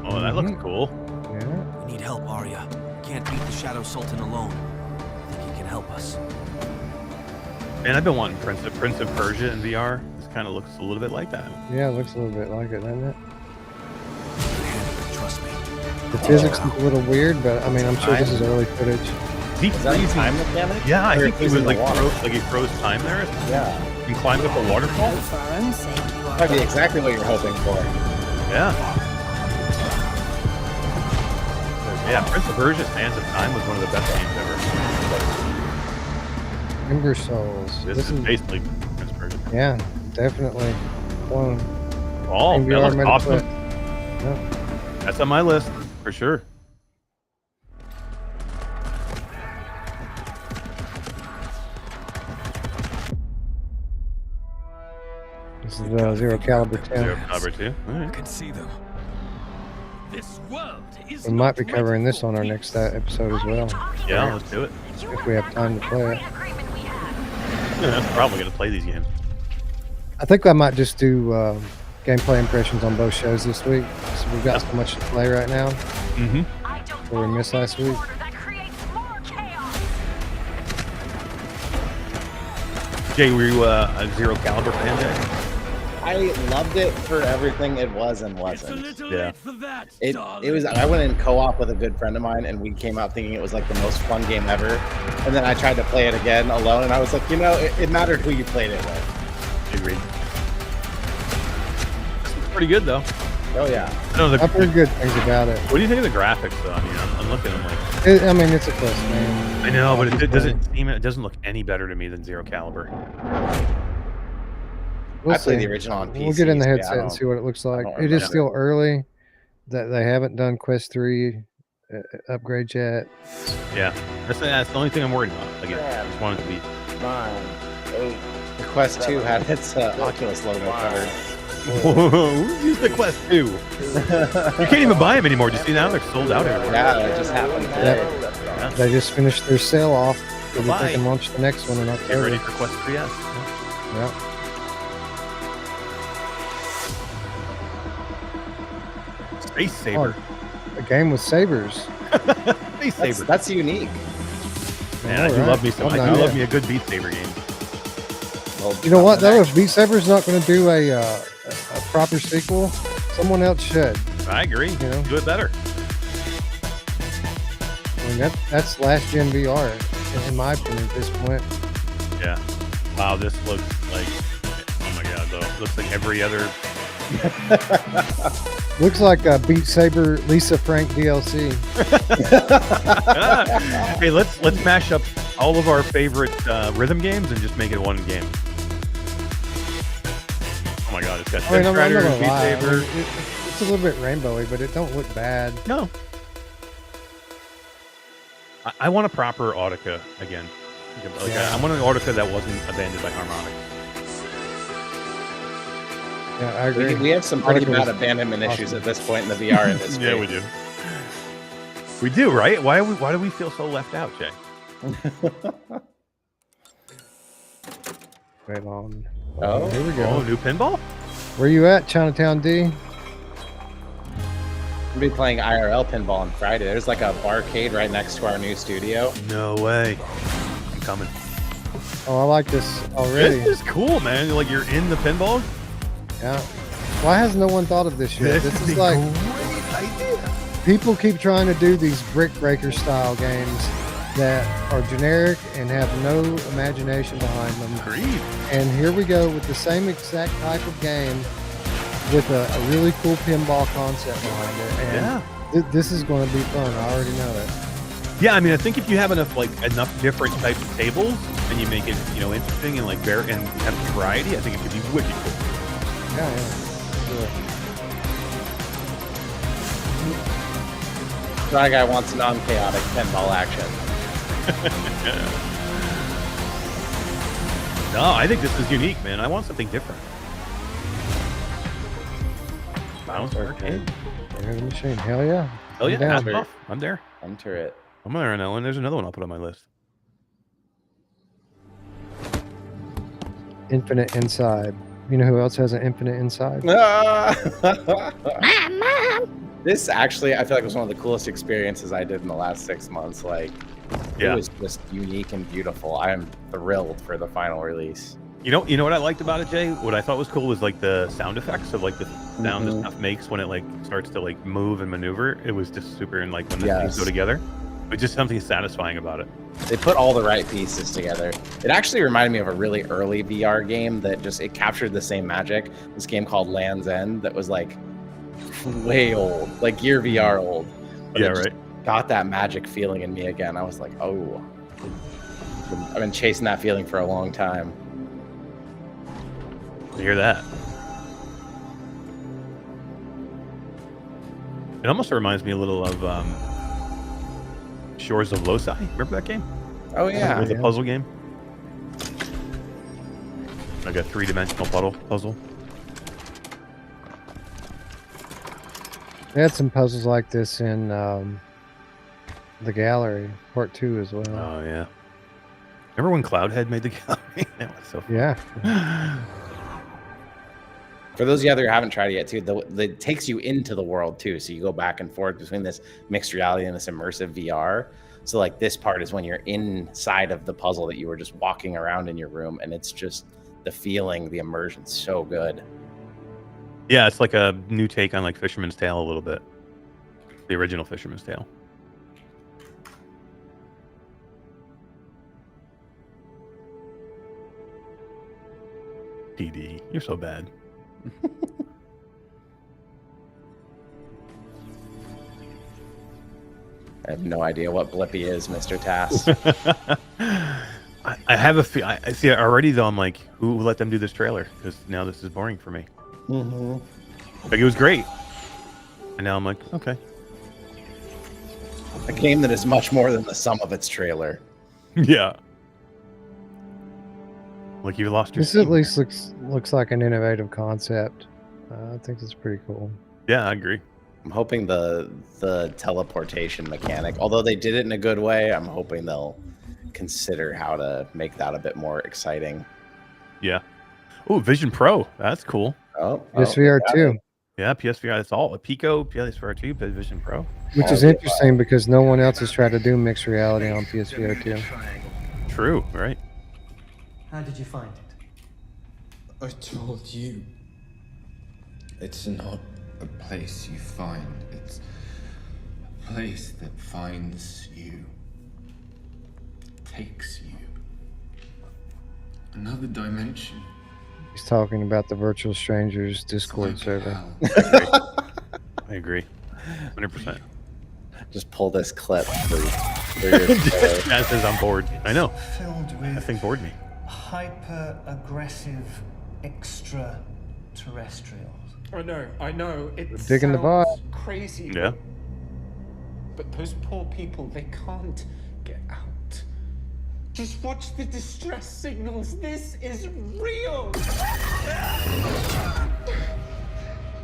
Oh, that looks cool. Yeah. We need help, Arya. Can't beat the Shadow Sultan alone. I think he can help us. Man, I've been wanting Prince of Persia in VR. This kind of looks a little bit like that. Yeah, it looks a little bit like it, doesn't it? Trust me. The physics is a little weird, but I mean, I'm sure this is early footage. Is that a time mechanic? Yeah, I Or think he is was it like water? he froze time there. Yeah. And climbed up a waterfall. For our own sake, you are. That'd be exactly what you're hoping for. Yeah. Yeah, Prince of Persia: Sands of Time was one of the best games ever. Ember Souls. This is basically Prince of Persia. Yeah, definitely. One. Oh, that looks awesome. Yep. That's on my list for sure. This is Zero Caliber 10. Zero Caliber 2. All right. I can see them. This world is We might be covering this on our next episode as well. Yeah, let's do it. If we have time to play it. Yeah, that's probably going to play these games. I think I might just do gameplay impressions on both shows this week. So we've got so much to play right now. Mm-hmm. What we missed last week. Jay, were you a Zero Caliber fan, Jay? I loved it for everything it was and wasn't. Yeah. It was. I went in co-op with a good friend of mine, and we came out thinking it was like the most fun game ever. And then I tried to play it again alone, and I was like, you know, it mattered who you played it with. Agreed. Pretty good though. Oh yeah. I've heard good things about it. What do you think of the graphics though? I mean, I'm looking at them like. I mean, it's a close game. I know, but it doesn't look any better to me than Zero Caliber. We'll I played see. the original on PC. We'll get in the so yeah, headset and see what it looks like. don't It is remember. still early. That they haven't done Quest 3 upgrade yet. Yeah, that's the only thing I'm worried about. Again, I just want it to be. 9, 8. The Quest 2 had its Oculus logo covered. Who's used the Quest 2? You can't even buy them anymore. Do you see now? They're sold out everywhere. Yeah, it just happened today. Yeah. They just finished their sale off. So that Bye. they can launch the next one in Get October. ready for Quest 3S. Yeah. Space Saber. A game with sabers. Space Saber. That's unique. Man, I do Alright. love me some. I Well do love done. me a good Beat Saber game. Well, You know what though? If Beat Saber's not going to do a proper sequel, someone else should. I agree. You know? Do it better. I mean that's last gen VR in my opinion at this point. Yeah. Wow, this looks like. Oh my God, though. Looks like every other. Looks like a Beat Saber Lisa Frank DLC. Hey, let's mash up all of our favorite rhythm games and just make it one game. Oh my God, it's got I mean, I'm not Strider, gonna Beat lie. I Saber. mean, it's a little bit rainbowy, but it don't look bad. No. I want a proper Audica again. Like I want an Audica that wasn't abandoned by Harmonix. Yeah, I agree. We have some pretty Article bad was abandonment awesome. issues at this point in the VR industry. Yeah, we do. We do, right? Why do we feel so left out, Jay? Right on. Oh, here we go. Oh, new pinball? Where you at, Chinatown D? We'll be playing IRL pinball on Friday. There's like a barcade right next to our new studio. No way. I'm coming. Oh, I like this already. This is cool, man. Like you're in the pinball. Yeah. Why has no one thought of this yet? This is a like great idea. people keep trying to do these brick breaker style games that are generic and have no imagination behind them. Agreed. And here we go with the same exact type of game with a really cool pinball concept behind it. And Yeah. this is going to be fun. I already know it. Yeah, I mean, I think if you have enough different types of tables and you make it, interesting and and have variety, I think it could be wicked cool. Yeah, yeah. Sure. Dry Guy wants non-chaotic pinball action. No, I think this is unique, man. I want something different. Bounce arcade. There's the machine. Hell yeah. Oh yeah, down. I'm there. Enter it. I'm there on that one. There's another one I'll put on my list. Infinite Inside. You know who else has an Infinite Inside? This actually, I feel like was one of the coolest experiences I did in the last 6 months. Like, Yeah. it was just unique and beautiful. I am thrilled for the final release. You know what I liked about it, Jay? What I thought was cool was like the sound effects of like the sound that stuff makes when it like starts to like move and maneuver. It was just super, and like when the things go together, but just something satisfying about it. They put all the right pieces together. It actually reminded me of a really early VR game that just it captured the same magic. This game called Land's End that was like way old, like Gear VR old. But Yeah, it just right. got that magic feeling in me again. I was like, oh, I've been chasing that feeling for a long time. You hear that? It almost reminds me a little of Shores of Loci. Remember that game? Oh yeah, With the puzzle game. Like a 3-dimensional puzzle. They had some puzzles like this in the gallery, part 2 as well. Oh yeah. Remember when Cloudhead made the gallery? That was so fun. Yeah. For those of you out there who haven't tried it yet, too, it takes you into the world too. So you go back and forth between this mixed reality and this immersive VR. So like this part is when you're inside of the puzzle that you were just walking around in your room, and it's just the feeling, the immersion's so good. Yeah, it's like a new take on like Fisherman's Tale a little bit. The original Fisherman's Tale. PD, you're so bad. I have no idea what Blippi is, Mr. Tass. I have I see already though. I'm like, who let them do this trailer? Because now this is boring for me. Like it was great, and now I'm like, okay. A game that is much more than the sum of its trailer. Yeah. Like you lost your. This at least looks like an innovative concept. I think it's pretty cool. Yeah, I agree. I'm hoping the teleportation mechanic, although they did it in a good way, I'm hoping they'll consider how to make that a bit more exciting. Yeah. Oh, Vision Pro. That's cool. PSVR 2. Yeah, PSVR. That's all. Pico, PSVR 2, Vision Pro. Which is interesting because no one else has tried to do mixed reality on PSVR 2. True, right? How did you find it? I told you. It's not a place you find. It's a place that finds you. Takes you. Another dimension. He's talking about the Virtual Strangers Discord server. I agree. 100%. Just pull this clip for your That says I'm bored. I know. Filled That with thing bored me. hyper-aggressive extraterrestrials. I know. It Digging the vibe. crazy. Yeah. But those poor people, they can't get out. Just watch the distress signals. This is real.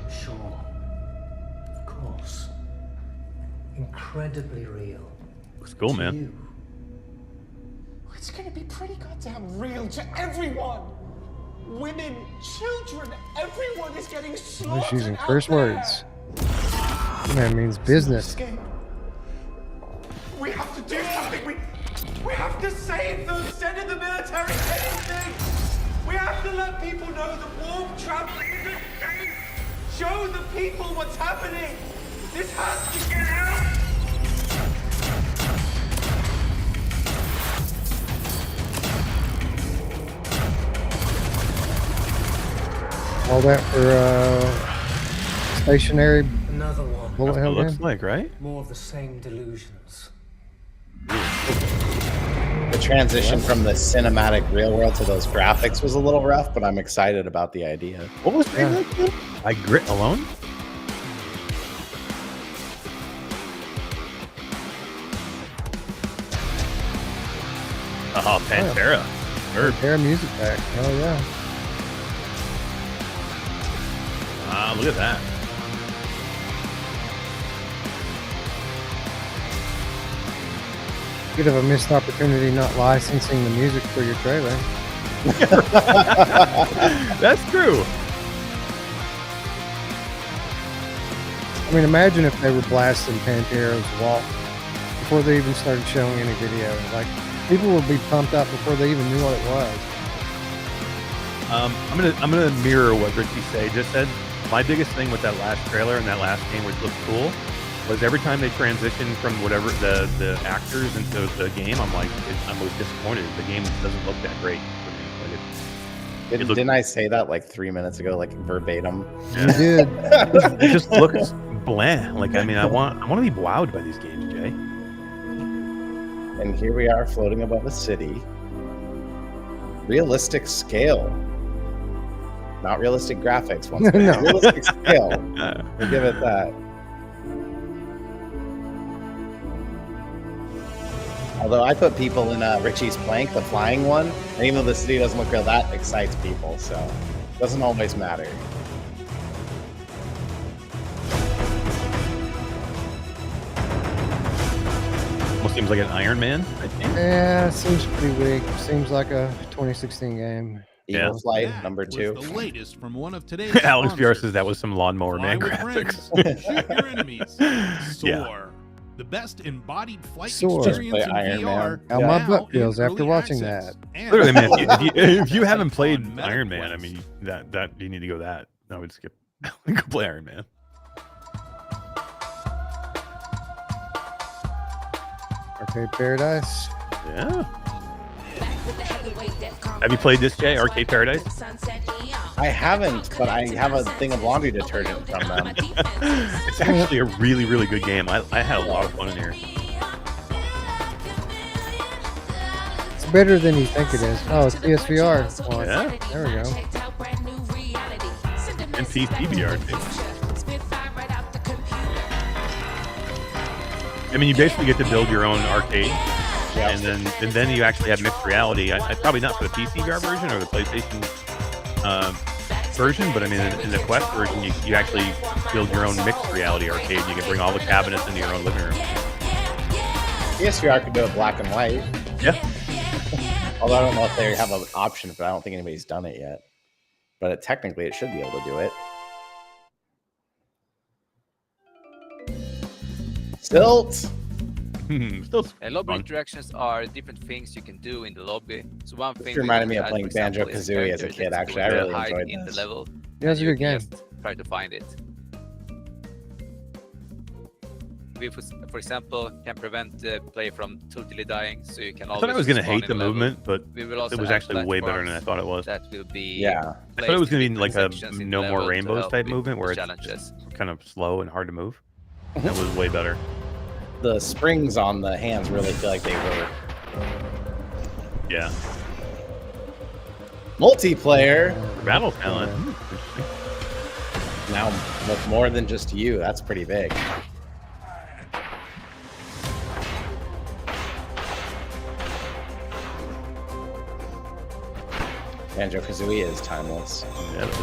Sure. Of course. Incredibly real. Looks cool, To man. you. It's gonna be pretty goddamn real to everyone. Women, children, everyone is getting slaughtered. He's using out curse there. words. That means business. Escape. We have to do something. We have to save them. Send in the military. Anything. We have to let people know that warp travel isn't safe. Show the people what's happening. This has to get out. All that for stationary Another one. bullet That's what it hell looks game? like, right? More of the same delusions. The transition from the cinematic real world to those graphics was a little rough, but I'm excited about the idea. What was that? I Grit Alone? Oh, Pantera. Pantera music pack. Hell yeah. Ah, look at that. Bit of a missed opportunity not licensing the music for your trailer. That's true. I mean, imagine if they were blasting Pantera's Walk before they even started showing any video. Like, people would be pumped up before they even knew what it was. I'm gonna mirror what Richie just said. My biggest thing with that last trailer and that last game, which looked cool, was every time they transitioned from whatever the actors into the game, I'm always disappointed. The game doesn't look that great for me. Like Didn't I say that like 3 minutes ago, like verbatim? Yeah. You did. It just looks bland. Like, I mean, I want to be wowed by these games, Jay. And here we are floating above a city. Realistic scale. Not realistic graphics, once again. No. Realistic scale. We'll give it that. Although I put people in Richie's Plank, the flying one, and even though the city doesn't look real, that excites people, so it doesn't always matter. Almost seems like an Iron Man, I think. Yeah, seems pretty weak. Seems like a 2016 game. Eagle Flight, That number was 2. the latest from one of today's Alex VR sponsors. says that was some Lawnmower Fly Man with graphics. friends, shoot your enemies. Soar. Yeah. The best embodied flight Soar. experience Just in play Iron VR. Man. How Yeah. my now butt in feels after early watching access. that. And Literally, man, available if you haven't on played Meta Iron Man, I Quest. mean, that you need to go that. I would skip. Go play Iron Man. Arcade Paradise. Yeah. Have you played this, Jay? Arcade Paradise? I haven't, but I have a thing of laundry detergent from them. It's actually a really, really good game. I had a lot of fun in here. It's better than you think it is. Oh, it's PSVR. Well, Yeah. there we go. And PC VR, too. I mean, you basically get to build your own arcade, and then you actually have mixed reality. I probably not for the PC VR version or the PlayStation version, but I mean, in the Quest version, you actually build your own mixed reality arcade. You can bring all the cabinets into your own living room. PSVR could do it black and white. Yeah. Although I don't know if they have an option, but I don't think anybody's done it yet. But technically, it should be able to do it. Stilt. Still lobby interactions are different things you can do in the lobby. So one thing This reminded me of playing Banjo-Kazooie as a kid, actually. I really enjoyed in the this. level. Yeah, it's a You good game. just try to find it. We, for example, can prevent the player from totally dying, so you can I always thought I was going to respawn hate in the level. movement, but We will it also was have actually way better than I platforms thought it was. That will be Yeah. I thought it was going to be like a sections in the No More level to Rainbows help type with movement where the it's challenges. kind of slow and hard to move. That was way better. The springs on the hands really feel like they were Yeah. multiplayer. Battle talent. Now with more than just you, that's pretty big. Banjo-Kazooie is timeless. Yeah, it is.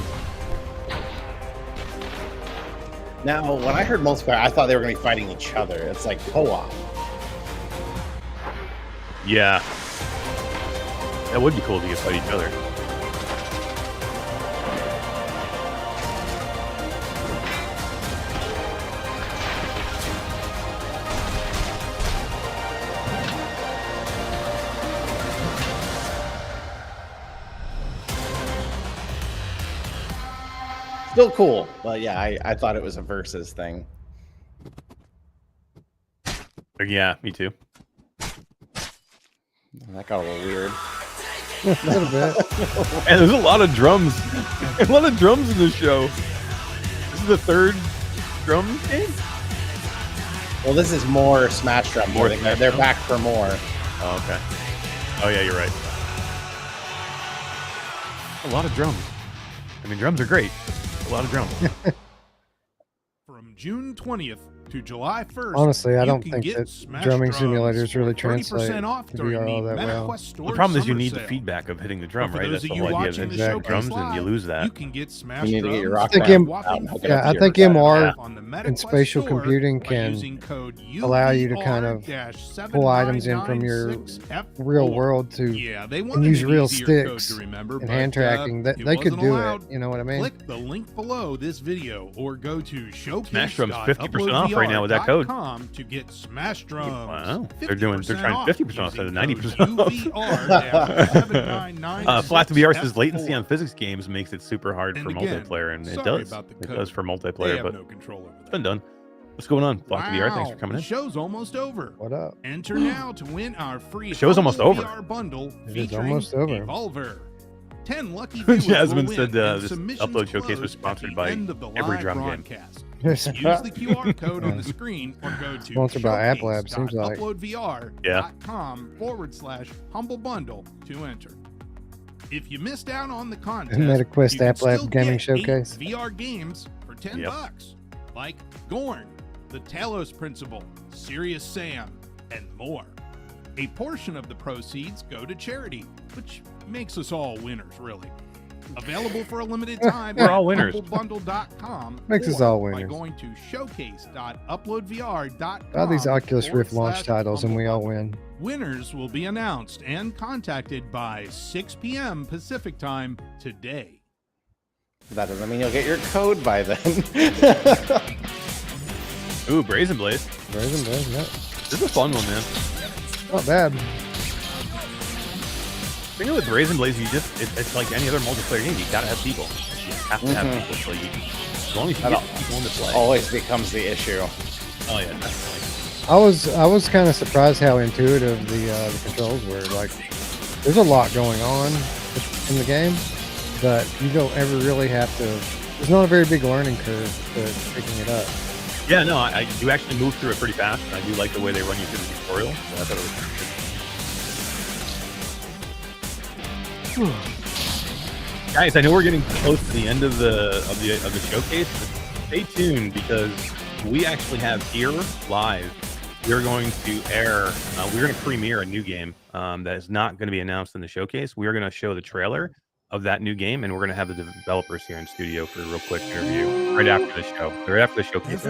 Now, when I heard multiplayer, I thought they were going to be fighting each other. It's like co-op. Yeah. That would be cool to get fight each other. Still cool, but yeah, I thought it was a versus thing. Yeah, me too. That got a little weird. A little bit. And there's a lot of drums. A lot of drums in this show. This is the third drum game? Well, this is more Smash Drum. More They're Smash they're Drum? back for more. Oh, okay. Oh, yeah, you're right. A lot of drums. I mean, drums are great. A lot of drums. From June 20th to July 1st, Honestly, I you don't can think get that Smash drumming drums simulators for really 30% translate off to during VR all the that well. MetaQuest Store The problem is you Summer need the Sale. feedback of hitting the drum, But for right? those That's of the you whole idea. watching Of the it. Exactly. showcase Drums, and you live, lose that. you can get Smash You need to get your drums rock I think band M- out and hook it Yeah, up I to think your MR on the and MetaQuest spatial Store computing by can using code allow you to kind of pull items in from your real world to Yeah, they and wanted use an real easier code sticks to remember, and hand but, tracking. That it they could wasn't do allowed. it. You know what I mean? Click the link below this video or go to Smash Drums 50% off right now with that code. showcase.uploadvr.com to get Smash Drums. Wow, they're trying 50% off instead of 90% off. Flat VR says latency on physics games makes it super hard for multiplayer, and it does. It does for multiplayer, but it's been done. What's going on, Flat VR? Thanks for coming in. The show's almost over. What up? Enter now to win our free The show's almost Humble over. VR bundle It is featuring almost over. Evolver. 10 lucky viewers Jasmine will said win, and this submissions upload showcase was close at sponsored the by end of the every live drum game. broadcast. Use the QR code on the screen or go to Sponsored by App Lab, seems like. showcase.uploadvr.com/humble bundle to enter. If you missed out on the contest, MetaQuest you can App Lab still Gaming get Showcase. 8 VR games for $10, like Gorn, The Talos Principle, Serious Sam, and more. A portion of the proceeds go to charity, which makes us all winners, really. Available for a limited time We're at all winners. humblebundle.com Makes us or all by winners. going to showcase.uploadvr.com. All these Oculus Rift launch titles, and we all win. Winners will be announced and contacted by 6 p.m. Pacific time today. That doesn't mean you'll get your code by then. Ooh, Brazen Blaze. Brazen Blaze, yeah. This is a fun one, man. Not bad. The thing with Brazen Blaze, it's like any other multiplayer game. You gotta have people. You have to have people. So as long as you get people in the play. Always becomes the issue. Oh yeah, definitely. I was kind of surprised how intuitive the controls were. Like, there's a lot going on in the game, but you don't ever really have to. There's not a very big learning curve to picking it up. Yeah, no, I do actually move through it pretty fast. And I do like the way they run you through the tutorial. So I thought it was pretty good. Guys, I know we're getting close to the end of the showcase. But stay tuned because we actually have here live. We're going to air. We're going to premiere a new game that is not going to be announced in the showcase. We are going to show the trailer of that new game, and we're going to have the developers here in studio for a real quick interview right after the show. Right after the showcase.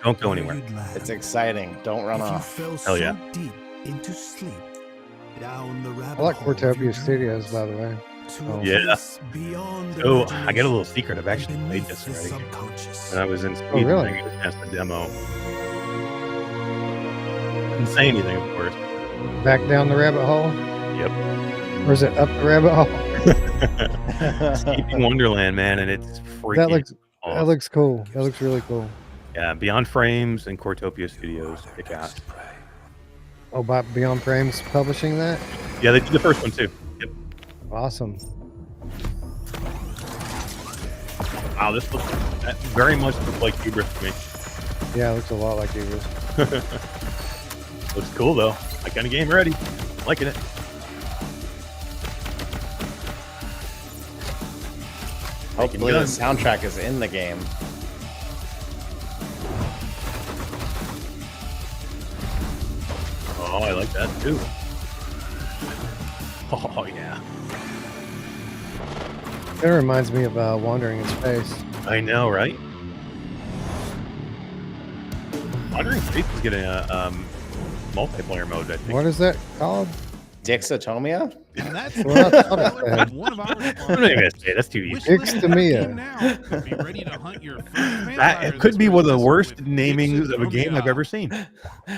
Don't go anywhere. It's exciting. Don't run off. Hell yeah. Deep into sleep, down the I like Cortopia Studios, by the way. Yeah. So I got a little secret. I've actually played this already. When I was in Sweden, really? I got a chance to demo. Didn't say anything, of course. Back down the rabbit hole? Yep. Or is it up the rabbit hole? Escaping Wonderland, man, and it's freaking That awesome. looks cool. That looks really cool. Yeah, Beyond Frames and Cortopia Studios. Kick ass. Oh, by Beyond Frames publishing that? Yeah, they did the first one too. Yep. Awesome. Wow, this looks very much looks like Hubris to me. Yeah, it looks a lot like Hubris. Looks cool though. I kind of game ready. Liking it. Hopefully the soundtrack is in the game. Oh, I like that too. Oh yeah. It reminds me of Wandering in Space. I know, right? Wandering Space is getting a multiplayer mode, I think. What is that called? Dixotomia? And that's Well, I thought it said. one of our I'm not even gonna say it, that's too easy. Dixotomia. now could be ready to hunt your first That vampire it could this be one of the Christmas worst with namings of a game I've Dixotomia. ever seen.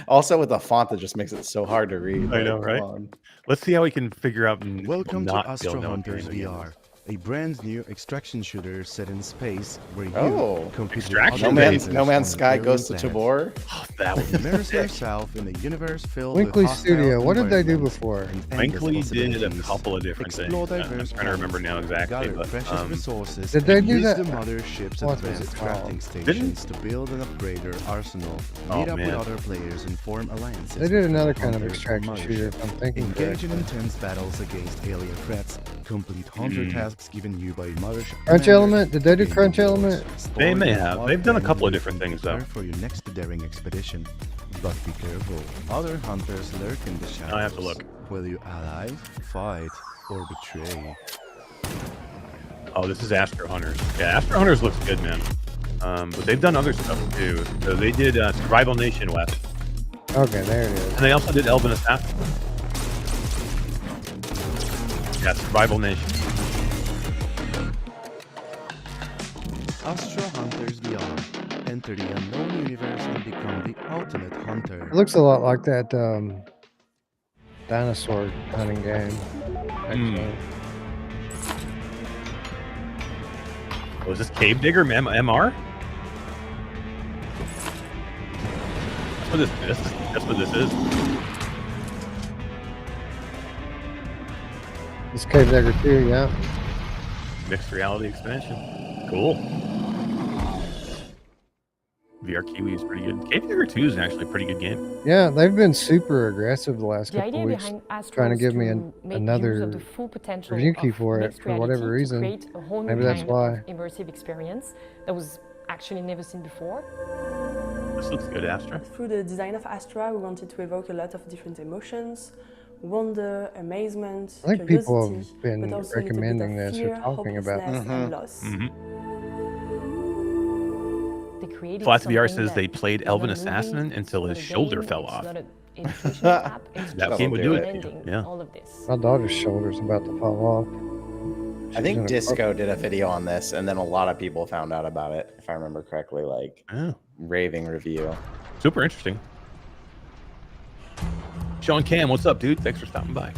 Also with a font that just makes it so hard to read. I Like, know, come right? on. Let's see how we can figure out and Welcome to not Astro feel no Hunters game again. VR, a brand new extraction shooter set in space where you Oh, compete with Extraction? other No players Man's on Sky alien goes to planets. Tabor. Oh, that would be Immerse sick. yourself in a universe filled Winkley with hostile Studio. What did they do environments before? and endless Winkley did a possibilities. couple of different Explore things. I'm diverse trying to remember now planets, exactly, gather but precious resources, Did they and do use that? the mothership's What was it advanced called? crafting stations to build and upgrade their arsenal, Oh, meet up with man. other players and form alliances. They did with another fellow kind of hunters extraction and shooter, if I'm thinking Engage in correctly. intense battles against alien threats, complete hunter tasks modes given you by Mothership. Crunch Element? Did they do Crunch Element? They may have. They've done a couple of different things though. For your next daring expedition. But be careful, other hunters lurk in the shadows. I have to look. Will you ally, fight, or betray? Oh, this is Astro Hunters. Yeah, Astro Hunters looks good, man. But they've done other stuff too. So they did Survival Nation West. Okay, there it is. And they also did Elven Assassin. Yeah, Survival Nation. Astro Hunters Beyond. Enter the unknown universe and become the ultimate hunter. It looks a lot like that dinosaur hunting game. Actually. Was this Cave Digger MR? That's what this is. This Cave Digger 2, yeah. Mixed reality expansion. Cool. VR Kiwi is pretty good. Cave Digger 2 is actually a pretty good game. Yeah, they've been super aggressive the last The couple idea of weeks, behind Astro trying to is give me to make another use of the full potential review key of for it mixed for whatever reality reason. to create a whole new Maybe that's kind why. of immersive experience that was actually never seen before. This looks good, Astra. Through the design of Astra, we wanted to evoke a lot of different emotions: wonder, amazement, I think people curiosity, have been but also a little bit recommending of this or fear, talking about hopelessness, it. and loss. They created Flats VR something says they that played is Elven not a movie, Assassin it's until not his a shoulder game, fell it's off. not an illustration app, it's That just game would do it. recommending Yeah. all of this. My daughter's shoulder's about to fall off. I think Disco did a video on this, and then a lot of people found out about it, if I remember correctly, like raving review. Super interesting. Sean Cam, what's up, dude? Thanks for stopping by.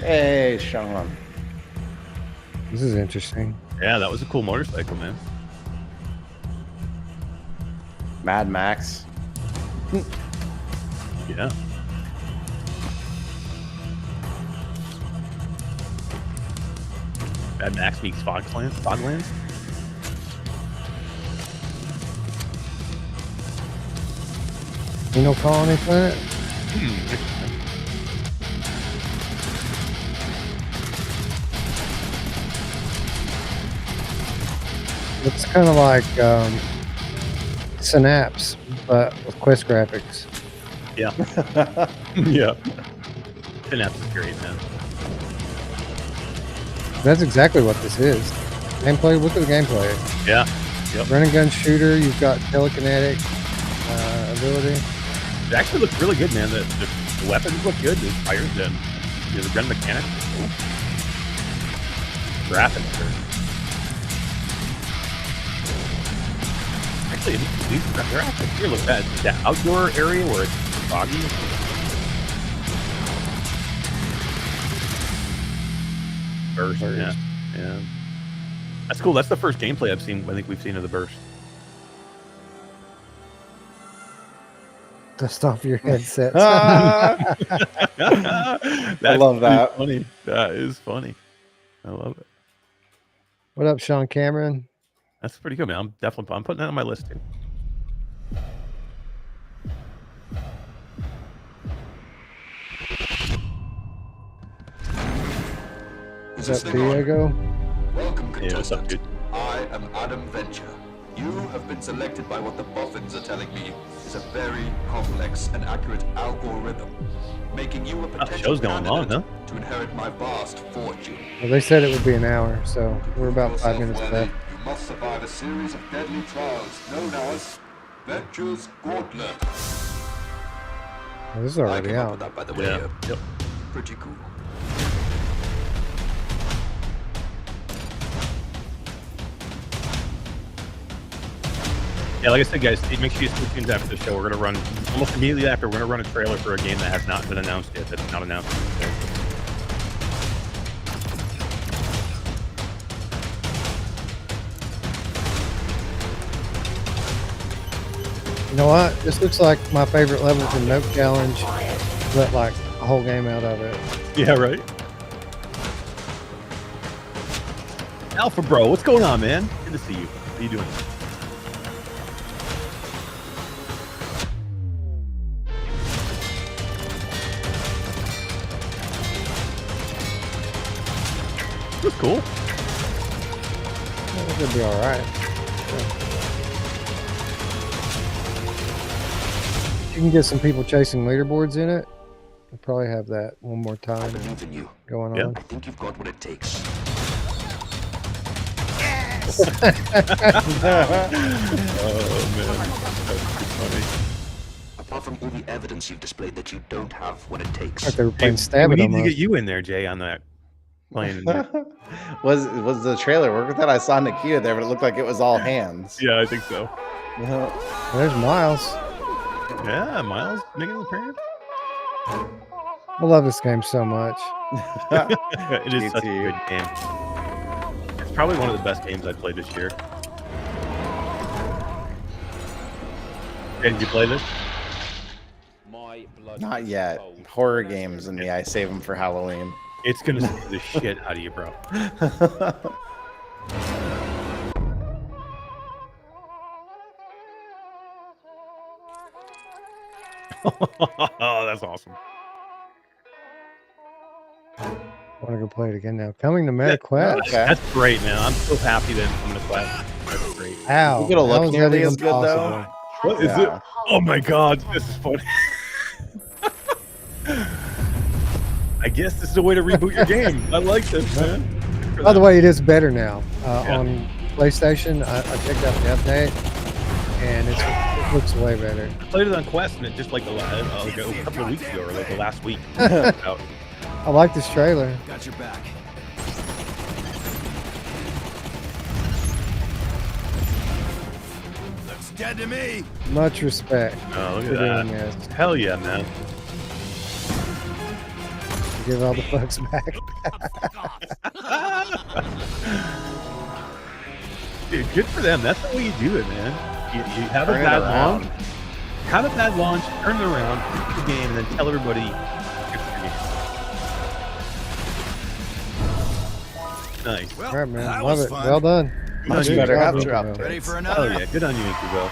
Hey, Sean. This is interesting. Yeah, that was a cool motorcycle, man. Mad Max. Yeah. Mad Max meets Foglands. Penal Colony Planet? It's kind of like Synapse, but with Quest graphics. Yeah. Yeah. Synapse is great, man. That's exactly what this is. Gameplay, look at the gameplay. Yeah. Yep. Run and gun shooter, you've got telekinetic ability. It actually looks really good, man. The weapons look good. The fires and the gun mechanic. Graphics are actually they're actually here. Look at that outdoor area where it's foggy. Burst. Yeah. Yeah. That's cool. That's the first gameplay I think we've seen of the Burst. Dust off your headset. I love that. Funny. That is funny. I love it. What up, Sean Cameron? That's pretty good, man. I'm putting that on my list too. Is that Diego? Welcome, Yeah, what's up, dude? I am Adam Venture. You have been selected by what the boffins are telling me is a very complex and accurate algorithm, making you a potential show's going long, candidate to inherit my vast fortune. Well, they said it would be an hour, so we're about 5 minutes left. You must survive a series of deadly trials known as Venture's Gauntlet. Well, this is already came up out. with that, by the way. Yeah. Yep. Pretty cool. Yeah, like I said, guys, make sure you stay tuned after the show. We're gonna run almost immediately after. We're gonna run a trailer for a game that has not been announced yet. That's not announced yet. You know what? This looks like my favorite level from Note Challenge. Let like a whole game out of it. Yeah, right. Alpha Bro, what's going on, man? Good to see you. How you doing? That's cool. That should be all right. You can get some people chasing leaderboards in it. We'll probably have that one more time going on. I think you've got what it takes. Oh man, that's funny. Apart from all the evidence you've displayed that you don't have what it takes. Like they were playing we Stabbing need to almost. get you in there, Jay, on that playing. Was the trailer work with that? I saw Nikita there, but it looked like it was all hands. Yeah, I think so. There's Miles. Yeah, Miles making an appearance. I love this game so much. It is such a good game. It's probably one of the best games I've played this year. Hey, did you play this? Not yet. Horror games and me, I save them for Halloween. It's gonna scare the shit out of you, bro. Oh, that's awesome. I want to go play it again now. Coming to MetaQuest. That's great, man. I'm so happy that it's coming to Quest. That's great. How? You gonna How look is that nearly even as good though? possible? What is it? Oh my god, this is funny. I guess this is a way to reboot your game. I like this, man. By the way, it is better now on PlayStation. I checked out the update, and it looks way better. I played it on Quest, and it just like a couple of weeks ago, or like the last week. Out. I like this trailer. Got your back. Looks dead to me. Much respect. Oh, look for at doing that. this. Hell yeah, man. Give all the fucks back. Dude, good for them. That's the way you do it, man. You have Turn a it bad around. launch. Have a bad launch, turn it around, fix the game, and then tell everybody fix the game. Nice. All right, man. Love it. Well done. Much Good better job, after Incubo. updates. Ready for Hell another? yeah, good on you, Incubo.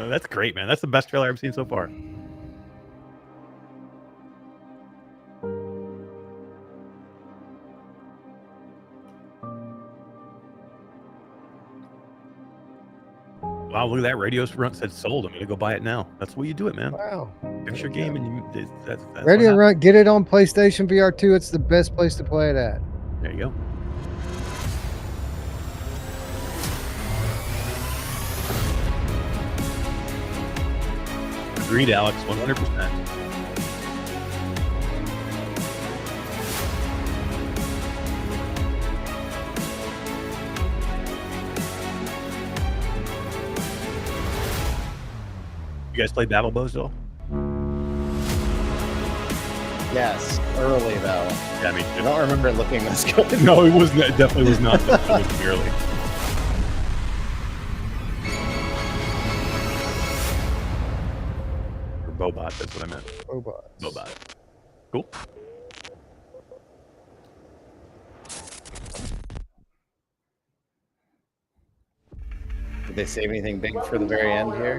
That's great, man. That's the best trailer I've seen so far. Wow, look at that. Radio Front said sold. I'm going to go buy it now. That's the way you do it, man. Wow. Fix your game and that's Radio what Run, get it on PlayStation VR 2. It's the best place to play it at. There you go. Agreed, Alex. 100%. You guys play Battle Bows though? Yes, early though. Yeah, me I too. don't remember it looking this good. No, it was not, it definitely was not. It was early. Or Bobot, that's what I meant. Robots. Bobot. Cool. Did they save anything big for the very end here?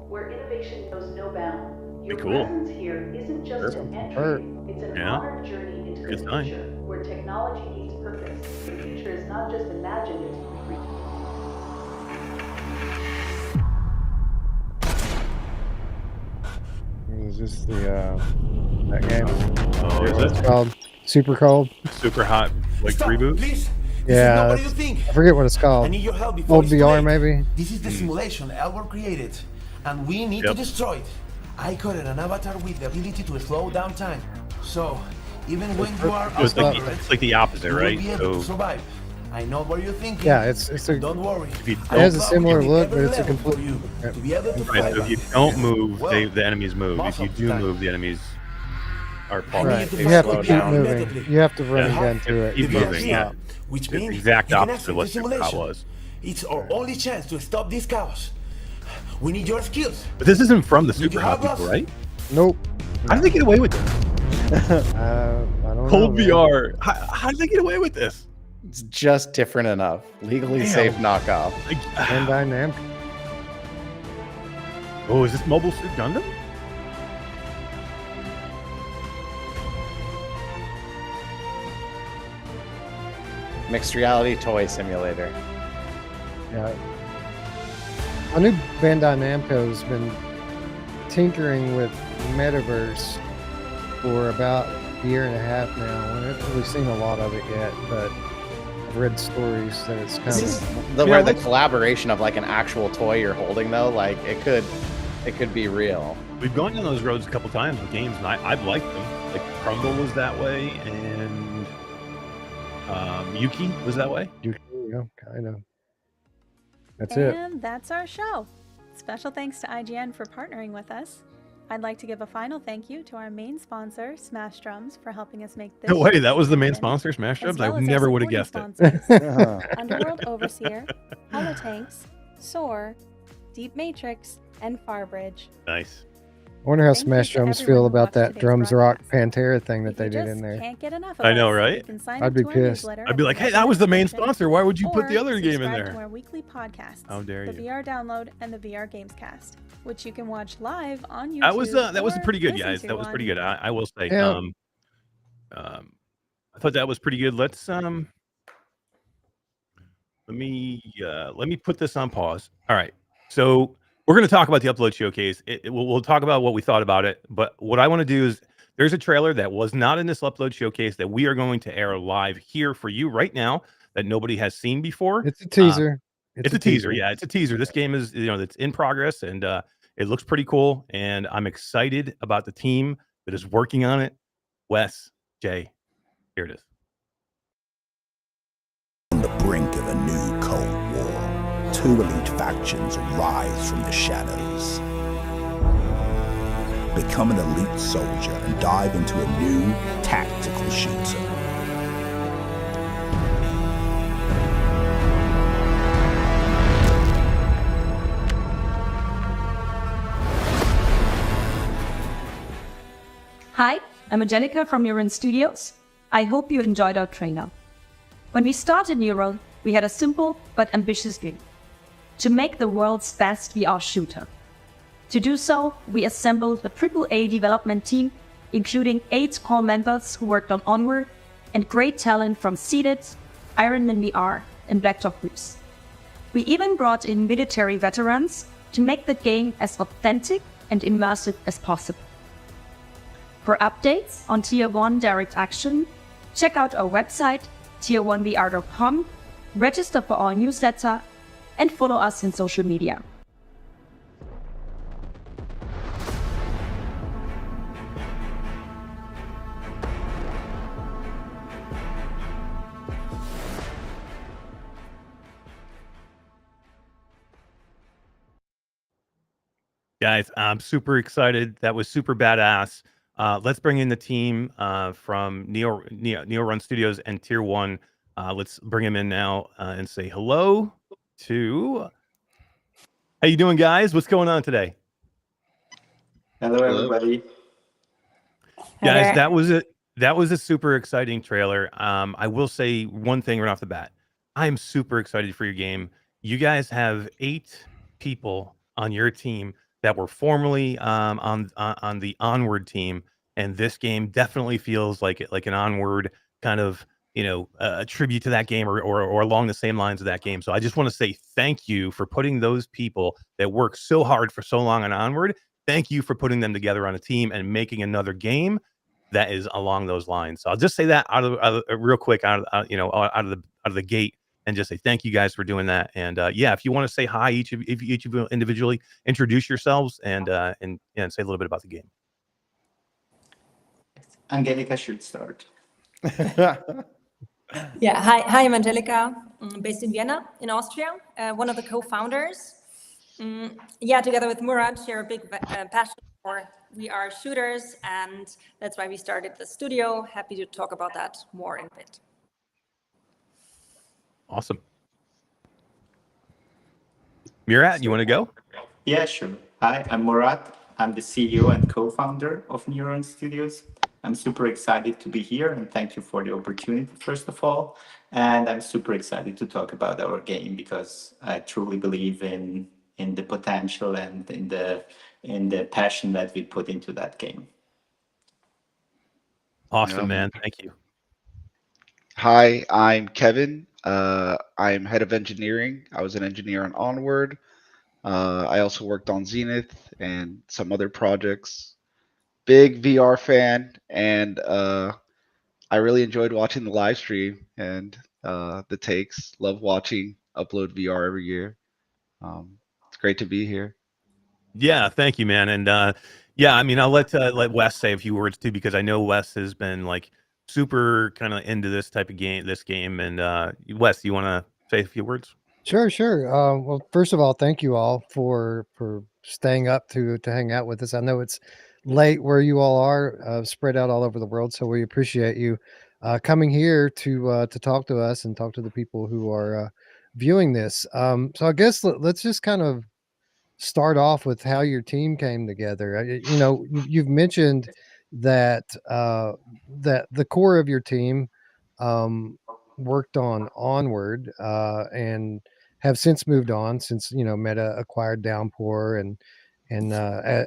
Where innovation knows no bound. Be Your cool. presence here isn't just an entry, it's an Yeah. honored journey into Good the sign. future, where technology meets purpose. The future is not just imagined, it's concrete. Is this the that game? Oh, is What's it? it called? Super Cold? Super hot, like reboot? Please. Yeah, What do you think? I forget what it's called. I need your help before Old it's VR too late. maybe? This is the simulation Elwar created, and we need to Yep. destroy it. I coded an avatar with the ability to slow down time. So, even when you are It's like, outnumbered, it's like the opposite, you will right? be able to So survive. I know what you're thinking. Yeah, it's a. Don't worry. if you It has a don't, similar Every look, but it's a level for complete. you to be able to right, fight so if you back. don't move, Well, the enemies move. If most you of the do time. move, the enemies are I part need Right. to You have slow to keep down moving. immediately. You have to run and Yeah. gun through it. Keep You can't moving, yeah. stop. Which It's the means exact you can opposite exit of what the Super Hot simulation. was. It's our only chance to stop this chaos. We need your skills. But this isn't from the Did Super you Hot have people, us? right? Nope. How did they get away with this? I don't Cold know. man. VR. How did they get away with this? It's just different enough. Legally Damn. safe knockoff. Like, Bandai Namco. oh, is this Mobile Suit Gundam? Mixed reality toy simulator. Yeah. I knew Bandai Namco's been tinkering with Metaverse for about a year and a half now. I haven't really seen a lot of it yet, but I've read stories that it's This is coming. where the collaboration of like an actual toy you're holding though, like it could be real. We've gone down those roads a couple times with games, and I've liked them. Like Crumble was that way, and Yuki was that way. Yuki, yeah, kind of. That's it. And that's our show. Special thanks to IGN for partnering with us. I'd like to give a final thank you to our main sponsor, Smash Drums, for helping us make this. No way, that was the main happen, sponsor, Smash as Drums? well I as our never would have supporting guessed it. sponsors, Underworld Overseer, Holotanks, Soar, Deep Matrix, and Farbridge. Nice. I wonder how Thank you Smash to Drums everyone feel who about watched that today's Drums Rock Pantera thing that If they you did just in there. can't get enough of I know, us, right? you can sign I'd up be to our pissed. newsletter I'd be at like, hey, that was the main description, sponsor. Why would you put or the other game in subscribe there? to our weekly podcasts, How dare the you. VR Download and the VR Gamescast, which you can watch live on YouTube. That was or pretty good, listen guys. to That was pretty on- good. I will say. Yeah. I thought that was pretty good. Let's let me put this on pause. All right. So we're going to talk about the Upload Showcase. We'll talk about what we thought about it. But what I want to do is there's a trailer that was not in this Upload Showcase that we are going to air live here for you right now that nobody has seen before. It's a teaser. It's a teaser. Yeah, it's a teaser. This game is, it's in progress, and it looks pretty cool. And I'm excited about the team that is working on it. Wes, Jay, here it is. On the brink of a new Cold War, two elite factions rise from the shadows. Become an elite soldier and dive into a new tactical shooter. Hi, I'm Angelika from Norun Studios. I hope you enjoyed our trailer. When we started Norun, we had a simple but ambitious dream: to make the world's best VR shooter. To do so, we assembled a AAA development team, including 8 core members who worked on Onward, and great talent from Seeded, Ironman VR, and Blacktop Groups. We even brought in military veterans to make the game as authentic and immersive as possible. For updates on Tier 1 Direct Action, check out our website, tier1vr.com, register for our newsletter, and follow us in social media. Guys, I'm super excited. That was super badass. Let's bring in the team from Norun Studios and Tier 1. Let's bring him in now and say hello to... How you doing, guys? What's going on today? Hello, everybody. Guys, that was a super exciting trailer. I will say one thing right off the bat. I'm super excited for your game. You guys have 8 people on your team that were formerly on the Onward team, and this game definitely feels like an Onward kind of a tribute to that game or along the same lines of that game. So I just want to say thank you for putting those people that worked so hard for so long on Onward. Thank you for putting them together on a team and making another game that is along those lines. So I'll just say that real quick out of the gate, and just say thank you guys for doing that. And yeah, if you want to say hi, each of you individually, introduce yourselves and say a little bit about the game. Angelika should start. Yeah, hi, I'm Angelika, based in Vienna, in Austria, one of the co-founders. Yeah, together with Murat, share a big passion for VR shooters, and that's why we started the studio. Happy to talk about that more in a bit. Awesome. Murat, you want to go? Yeah, sure. Hi, I'm Murat. I'm the CEO and co-founder of Norun Studios. I'm super excited to be here, and thank you for the opportunity, first of all. And I'm super excited to talk about our game because I truly believe in the potential and in the passion that we put into that game. Awesome, man. Thank you. Hi, I'm Kevin. I'm head of engineering. I was an engineer on Onward. I also worked on Zenith and some other projects. Big VR fan, and I really enjoyed watching the live stream and the takes. Love watching Upload VR every year. It's great to be here. Yeah, thank you, man. And yeah, I mean, I'll let Wes say a few words too, because I know Wes has been like super kind of into this type of game. And Wes, you want to say a few words? Sure, sure. Well, first of all, thank you all for staying up to hang out with us. I know it's late where you all are, spread out all over the world, so we appreciate you coming here to talk to us and talk to the people who are viewing this. So I guess let's just kind of start off with how your team came together. You've mentioned that that the core of your team um, worked on Onward and have since moved on since Meta acquired Downpour and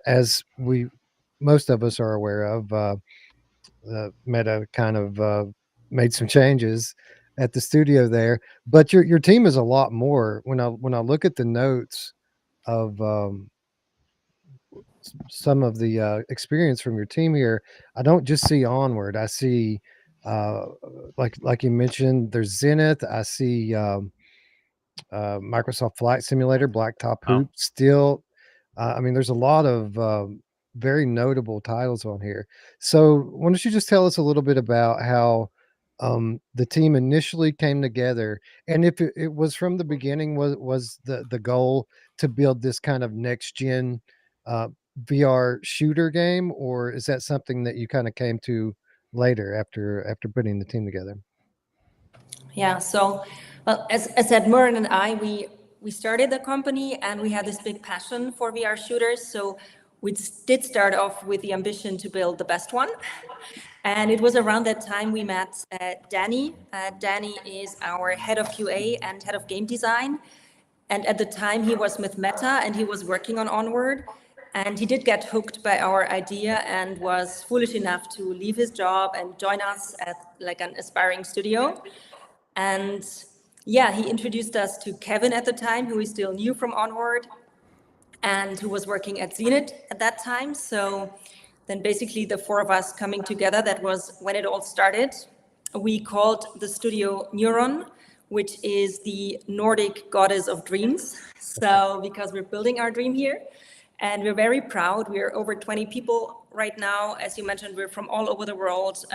as we most of us are aware of, Meta kind of made some changes at the studio there. But your team is a lot more. When I look at the notes of some of the experience from your team here, I don't just see Onward. I see, uh, like you mentioned, there's Zenith. I see Microsoft Flight Simulator, Blacktop Oh. Hoop. Still, I mean, there's a lot of very notable titles on here. So, why don't you just tell us a little bit about how the team initially came together, and if it was from the beginning, was the goal to build this kind of next gen uh, VR shooter game, or is that something that you kind of came to later after putting the team together? Yeah, so, well, as said, Murat and I, we started the company and we had this big passion for VR shooters. So we did start off with the ambition to build the best one. And it was around that time we met Danny. Danny is our head of QA and head of game design. And at the time he was with Meta and he was working on Onward. And he did get hooked by our idea and was foolish enough to leave his job and join us at like an aspiring studio. And yeah, he introduced us to Kevin at the time, who we still knew from Onward and who was working at Zenith at that time. So then basically the four of us coming together, that was when it all started. We called the studio Norun, which is the Nordic goddess of dreams. So because we're building our dream here and we're very proud. We're over 20 people right now. As you mentioned, we're from all over the world.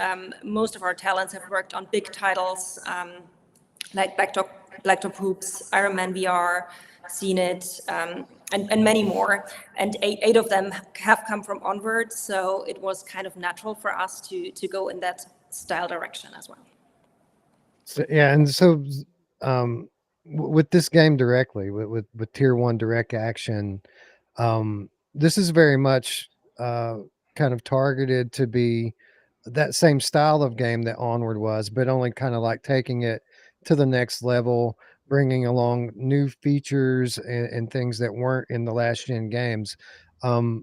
Most of our talents have worked on big titles like Blacktop Hoops, Iron Man VR, Zenith, and many more. And eight of them have come from Onward, so it was kind of natural for us to go in that style direction as well. So, yeah, and so with this game directly, with Tier 1 direct action, this is very much kind of targeted to be that same style of game that Onward was, but only kind of like taking it to the next level, bringing along new features and things that weren't in the last gen games. Why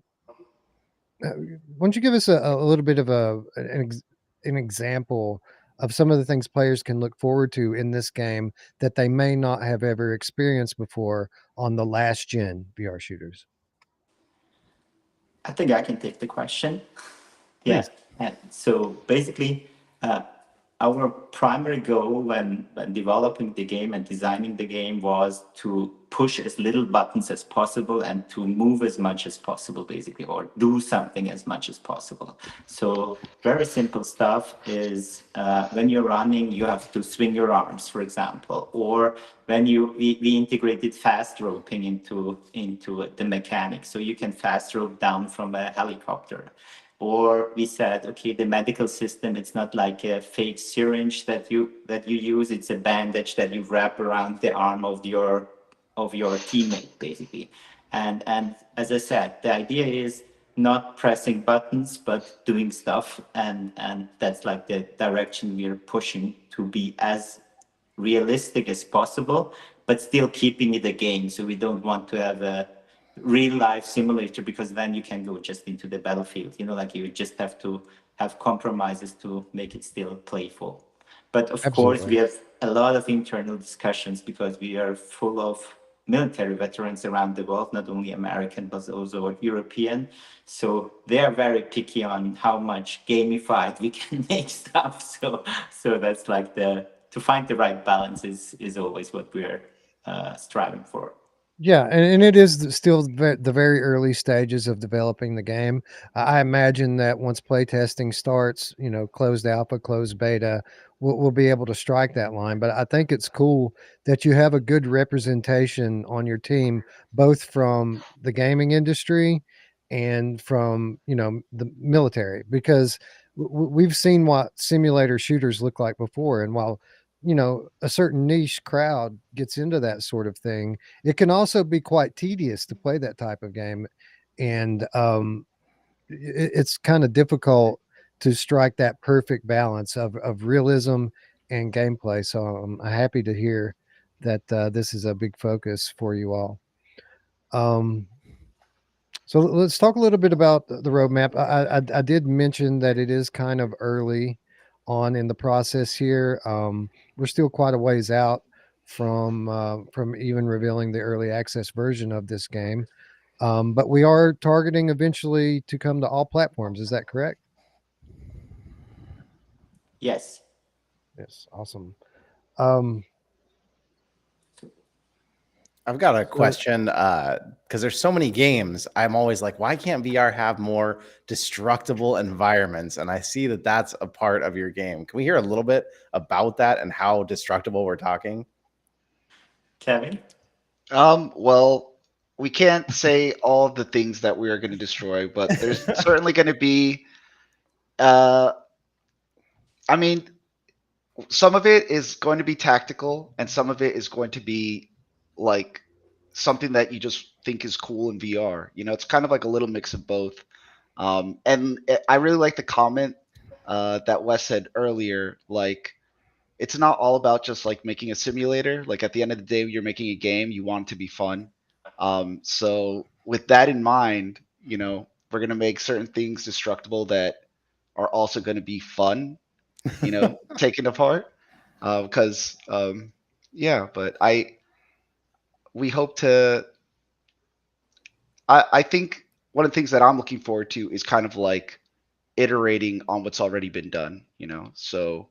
don't you give us a little bit of an example of some of the things players can look forward to in this game that they may not have ever experienced before on the last gen VR shooters? I think I can take the question. Please. Yeah. And so basically, our primary goal when developing the game and designing the game was to push as little buttons as possible and to move as much as possible, basically, or do something as much as possible. So very simple stuff is when you're running, you have to swing your arms, for example, or when we integrated fast roping into the mechanics, so you can fast rope down from a helicopter. Or we said, okay, the medical system, it's not like a fake syringe that you use, it's a bandage that you wrap around the arm of your teammate, basically. And as I said, the idea is not pressing buttons, but doing stuff. And that's like the direction we're pushing, to be as realistic as possible, but still keeping it a game. So we don't want to have a real life simulator, because then you can go just into the battlefield, like you just have to have compromises to make it still playful. But of course, we have a lot of internal discussions because we are full of military veterans around the world, not only American, but also European. So they are very picky on how much gamified we can make stuff. So that's like to find the right balance is always what we're striving for. Yeah, and it is still the very early stages of developing the game. I imagine that once playtesting starts, closed alpha, closed beta, we'll be able to strike that line. But I think it's cool that you have a good representation on your team, both from the gaming industry and from the military, because we've seen what simulator shooters look like before, and while a certain niche crowd gets into that sort of thing, it can also be quite tedious to play that type of game. And it's kind of difficult to strike that perfect balance of realism and gameplay. So I'm happy to hear that this is a big focus for you all. So let's talk a little bit about the roadmap. I did mention that it is kind of early on in the process here. We're still quite a ways out from even revealing the early access version of this game, but we are targeting eventually to come to all platforms. Is that correct? Yes. Yes. Awesome. I've got a question because there's so many games. I'm always like, why can't VR have more destructible environments? And I see that that's a part of your game. Can we hear a little bit about that and how destructible we're talking? Kevin? Well, we can't say all the things that we are going to destroy, but there's certainly going to be, I mean, some of it is going to be tactical and some of it is going to be like something that you just think is cool in VR. It's kind of like a little mix of both. I really like the comment that Wes said earlier. Like, it's not all about just like making a simulator. Like, at the end of the day, you're making a game, you want it to be fun. So with that in mind, we're gonna make certain things destructible that are also going to be fun. Taken apart. Because yeah, but we hope to. I think one of the things that I'm looking forward to is kind of like iterating on what's already been done. So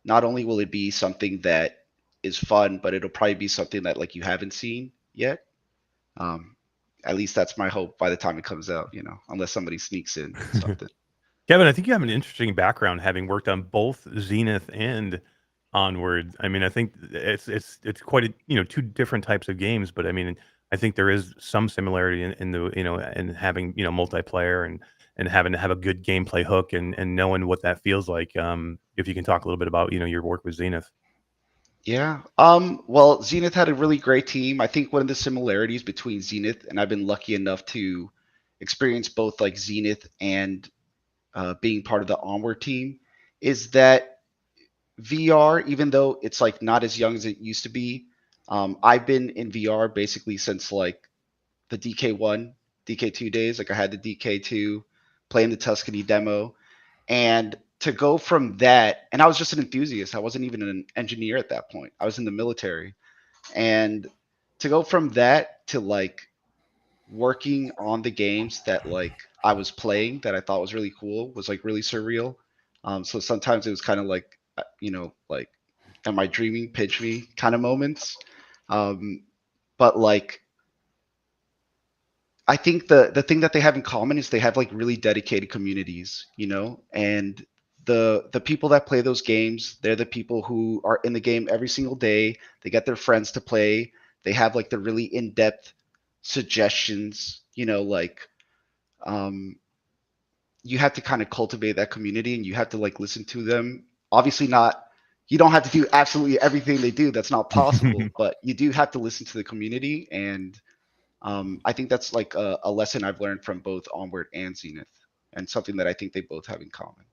not only will it be something that is fun, but it'll probably be something that like you haven't seen yet. At least that's my hope by the time it comes out. Unless somebody sneaks in something. Kevin, I think you have an interesting background, having worked on both Zenith and Onward. I mean, I think it's quite a, two different types of games, but I mean, I think there is some similarity in the in having multiplayer and having to have a good gameplay hook and knowing what that feels like. If you can talk a little bit about your work with Zenith. Yeah. Well, Zenith had a really great team. I think one of the similarities between Zenith, and I've been lucky enough to experience both like Zenith and being part of the Onward team, is that VR, even though it's like not as young as it used to be, I've been in VR basically since like the DK1, DK2 days. Like, I had the DK2, playing the Tuscany demo, and to go from that, and I was just an enthusiast. I wasn't even an engineer at that point. I was in the military, and to go from that to like working on the games that like I was playing that I thought was really cool was like really surreal. So sometimes it was kind of like, like, am I dreaming? Pinch me kind of moments. But like, I think the thing that they have in common is they have like really dedicated communities, and the people that play those games, they're the people who are in the game every single day. They get their friends to play. They have like the really in-depth suggestions, like you have to kind of cultivate that community and you have to like listen to them. Obviously not, you don't have to do absolutely everything they do. That's not possible, but you do have to listen to the community. And I think that's like a lesson I've learned from both Onward and Zenith, and something that I think they both have in common.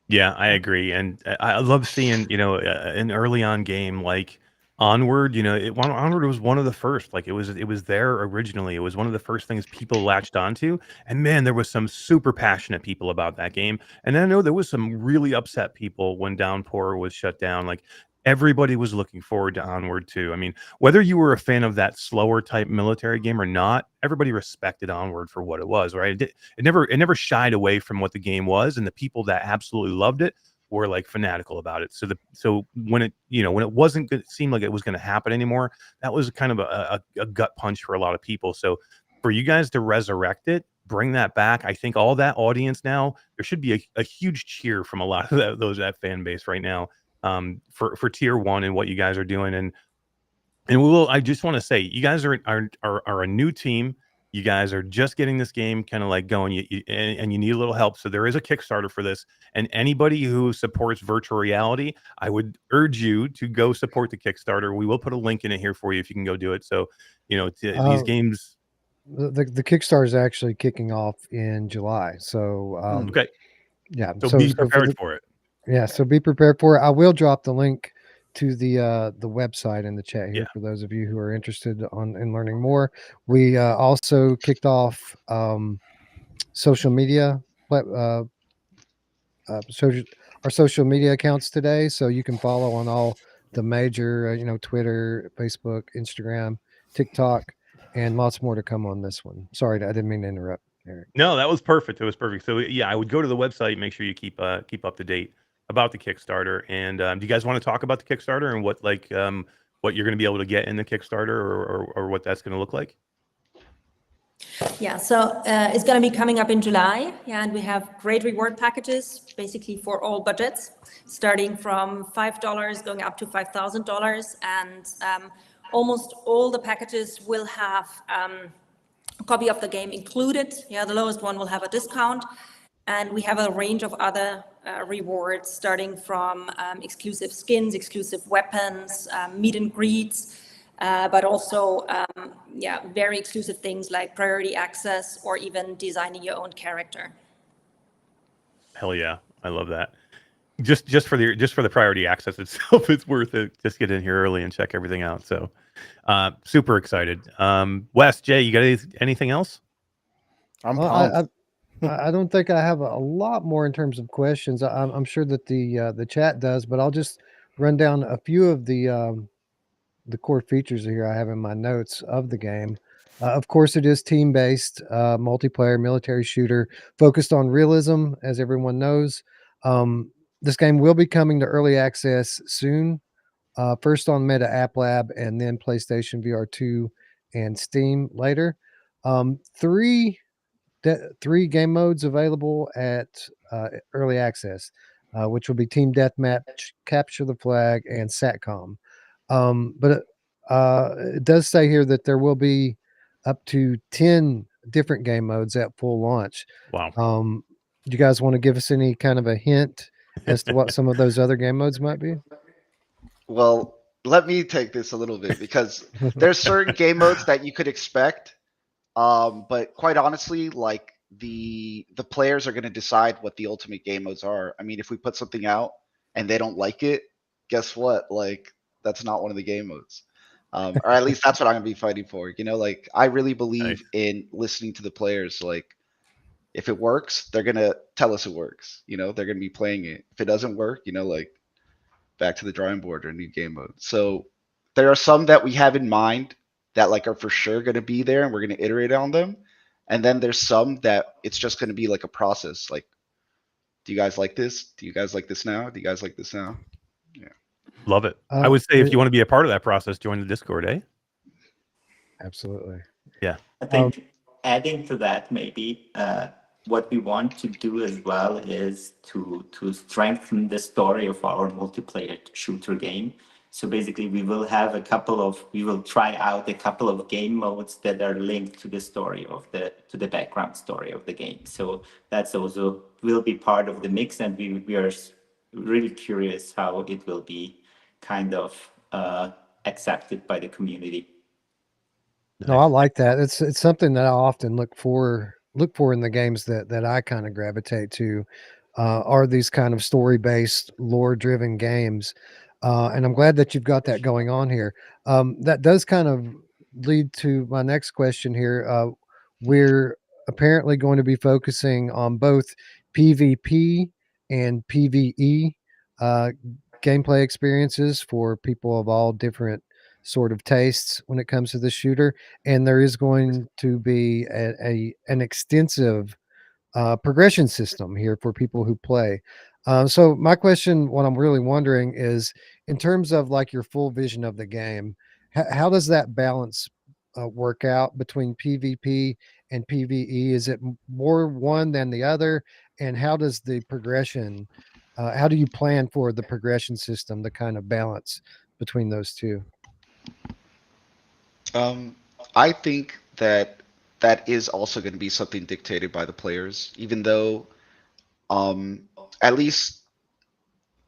Yeah, I agree, and I love seeing an early on game like Onward, Onward was one of the first. Like, it was there originally. It was one of the first things people latched onto, and man, there was some super passionate people about that game. And I know there was some really upset people when Downpour was shut down. Like, everybody was looking forward to Onward too. I mean, whether you were a fan of that slower type military game or not, everybody respected Onward for what it was, right? It never shied away from what the game was, and the people that absolutely loved it were like fanatical about it. So when it wasn't good, it seemed like it was going to happen anymore. That was kind of a gut punch for a lot of people. So for you guys to resurrect it, bring that back, I think all that audience now, there should be a huge cheer from a lot of that fan base right now, for tier one and what you guys are doing. And I just want to say, you guys are a new team. You guys are just getting this game kind of like going, and you need a little help. So there is a Kickstarter for this. And anybody who supports virtual reality, I would urge you to go support the Kickstarter. We will put a link in it here for you if you can go do it. So, these games. The Kickstarter is actually kicking off in July. So Okay. yeah. So be prepared for it. Yeah. So be prepared for it. I will drop the link to the website in the chat here for those of you who are interested in learning more. We also kicked off social media our social media accounts today, so you can follow on all the major Twitter, Facebook, Instagram, TikTok, and lots more to come on this one. Sorry, I didn't mean to interrupt, Eric. No, that was perfect. It was perfect. So yeah, I would go to the website, make sure you keep up to date about the Kickstarter. And do you guys want to talk about the Kickstarter and what what you're going to be able to get in the Kickstarter, or what that's going to look like? Yeah, so it's going to be coming up in July. Yeah, and we have great reward packages, basically for all budgets, starting from $5 going up to $5,000. And almost all the packages will have a copy of the game included. Yeah, the lowest one will have a discount. And we have a range of other rewards, starting from exclusive skins, exclusive weapons, meet and greets, but also, very exclusive things like priority access or even designing your own character. Hell yeah, I love that. Just for the priority access itself, it's worth it. Just get in here early and check everything out. So, super excited. Wes, Jay, you got anything else? I'm pumped. I don't think I have a lot more in terms of questions. I'm sure that the chat does, but I'll just run down a few of the core features here I have in my notes of the game. Of course, it is team-based, multiplayer military shooter focused on realism, as everyone knows. This game will be coming to early access soon, first on Meta App Lab and then PlayStation VR 2 and Steam later. Three game modes available at early access, which will be Team Deathmatch, Capture the Flag, and Satcom. But it does say here that there will be up to 10 different game modes at full launch. Wow. Do you guys want to give us any kind of a hint as to what some of those other game modes might be? Well, let me take this a little bit, because there's certain game modes that you could expect. But quite honestly, like the players are going to decide what the ultimate game modes are. I mean, if we put something out and they don't like it, guess what? Like, that's not one of the game modes. Or at least that's what I'm going to be fighting for. Like, I really believe in listening to the players. Like, if it works, they're going to tell us it works. They're going to be playing it. If it doesn't work, like, back to the drawing board or new game mode. So there are some that we have in mind that like are for sure going to be there, and we're going to iterate on them. And then there's some that it's just going to be like a process. Like, do you guys like this? Do you guys like this now? Do you guys like this now? Yeah. Love it. I would say if you want to be a part of that process, join the Discord, eh? Absolutely. Yeah. I think adding to that, maybe what we want to do as well is to strengthen the story of our multiplayer shooter game. So basically, we will try out a couple of game modes that are linked to the story to the background story of the game. So that's also will be part of the mix, and we are really curious how it will be kind of accepted by the community. No, I like that. It's something that I often look for in the games that I kind of gravitate to, are these kind of story-based, lore-driven games. And I'm glad that you've got that going on here. That does kind of lead to my next question here. We're apparently going to be focusing on both PvP and PvE uh, gameplay experiences for people of all different sort of tastes when it comes to the shooter. And there is going to be an extensive progression system here for people who play. So my question, what I'm really wondering is, in terms of like your full vision of the game, how does that balance work out between PvP and PvE? Is it more one than the other? And how does the progression, how do you plan for the progression system to kind of balance between those two? I think that that is also going to be something dictated by the players, even though, at least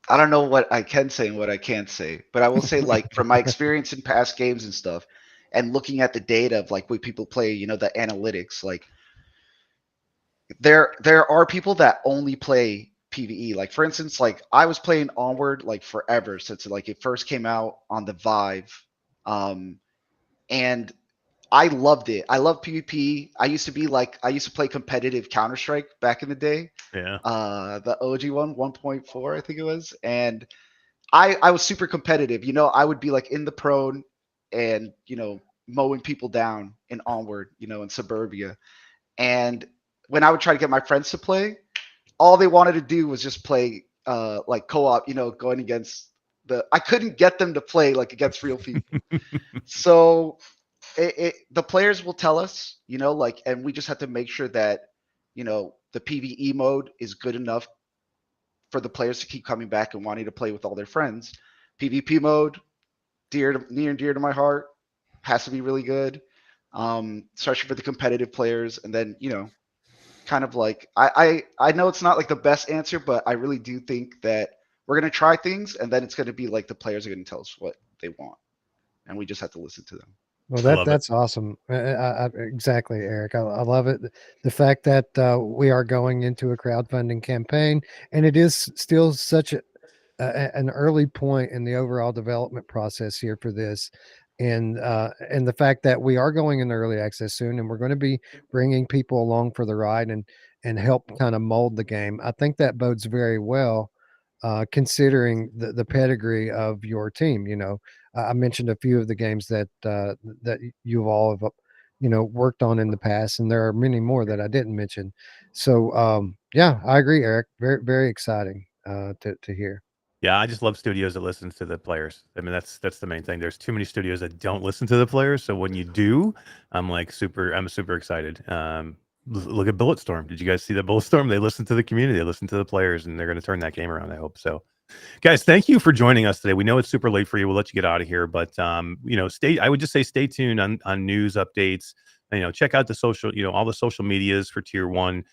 I don't know what I can say and what I can't say, but I will say, like, from my experience in past games and stuff, and looking at the data of like what people play, the analytics, like there are people that only play PvE. Like, for instance, like I was playing Onward like forever since like it first came out on the Vive, and I loved it. I love PvP. I used to play competitive Counter Strike back in the day. Yeah. The OG one, 1.4, I think it was, and I was super competitive. I would be like in the prone and mowing people down in Onward, in Suburbia. And when I would try to get my friends to play, all they wanted to do was just play like co-op, going against I couldn't get them to play like against real people. So the players will tell us, and we just have to make sure that, the PvE mode is good enough for the players to keep coming back and wanting to play with all their friends. PvP mode, near and dear to my heart, has to be really good, especially for the competitive players. And then, kind of like I know it's not like the best answer, but I really do think that we're gonna try things, and then it's gonna be like the players are gonna tell us what they want, and we just have to listen to them. Well, I love it. that's awesome. Exactly, Eric. I love it. The fact that we are going into a crowdfunding campaign, and it is still such an early point in the overall development process here for this, and the fact that we are going into early access soon, and we're going to be bringing people along for the ride and help kind of mold the game. I think that bodes very well, considering the pedigree of your team. I mentioned a few of the games that you all have worked on in the past, and there are many more that I didn't mention. So yeah, I agree, Eric. Very, very exciting to hear. Yeah, I just love studios that listen to the players. I mean, that's the main thing. There's too many studios that don't listen to the players. So when you do, I'm super excited. Look at Bulletstorm. Did you guys see the Bulletstorm? They listen to the community, they listen to the players, and they're going to turn that game around. I hope so. Guys, thank you for joining us today. We know it's super late for you. We'll let you get out of here, but I would just say stay tuned on news updates. Check out the social, all the social medias for Tier 1.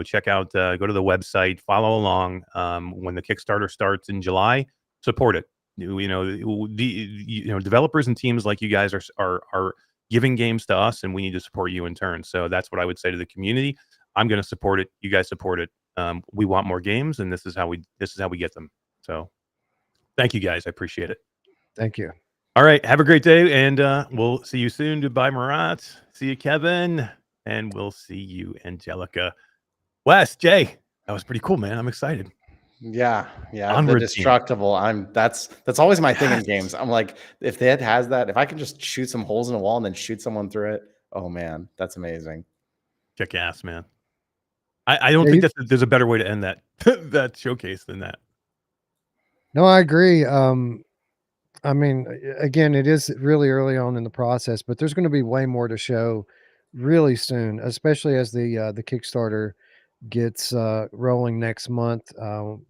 Check out, go to the website, follow along. When the Kickstarter starts in July, support it. Developers and teams like you guys are giving games to us, and we need to support you in turn. So that's what I would say to the community. I'm going to support it. You guys support it. We want more games, and this is how we get them. So thank you guys. I appreciate it. Thank you. All right. Have a great day, and we'll see you soon. Goodbye, Murat. See you, Kevin, and we'll see you, Angelika. Wes, Jay, that was pretty cool, man. I'm excited. Yeah. Onward the destructible. That's always my thing in games. I'm like, if it has that, if I can just shoot some holes in a wall and then shoot someone through it, oh man, that's amazing. Kick ass, man. I don't think there's a better way to end that that showcase than that. No, I agree. I mean, again, it is really early on in the process, but there's going to be way more to show really soon, especially as the Kickstarter gets rolling next month.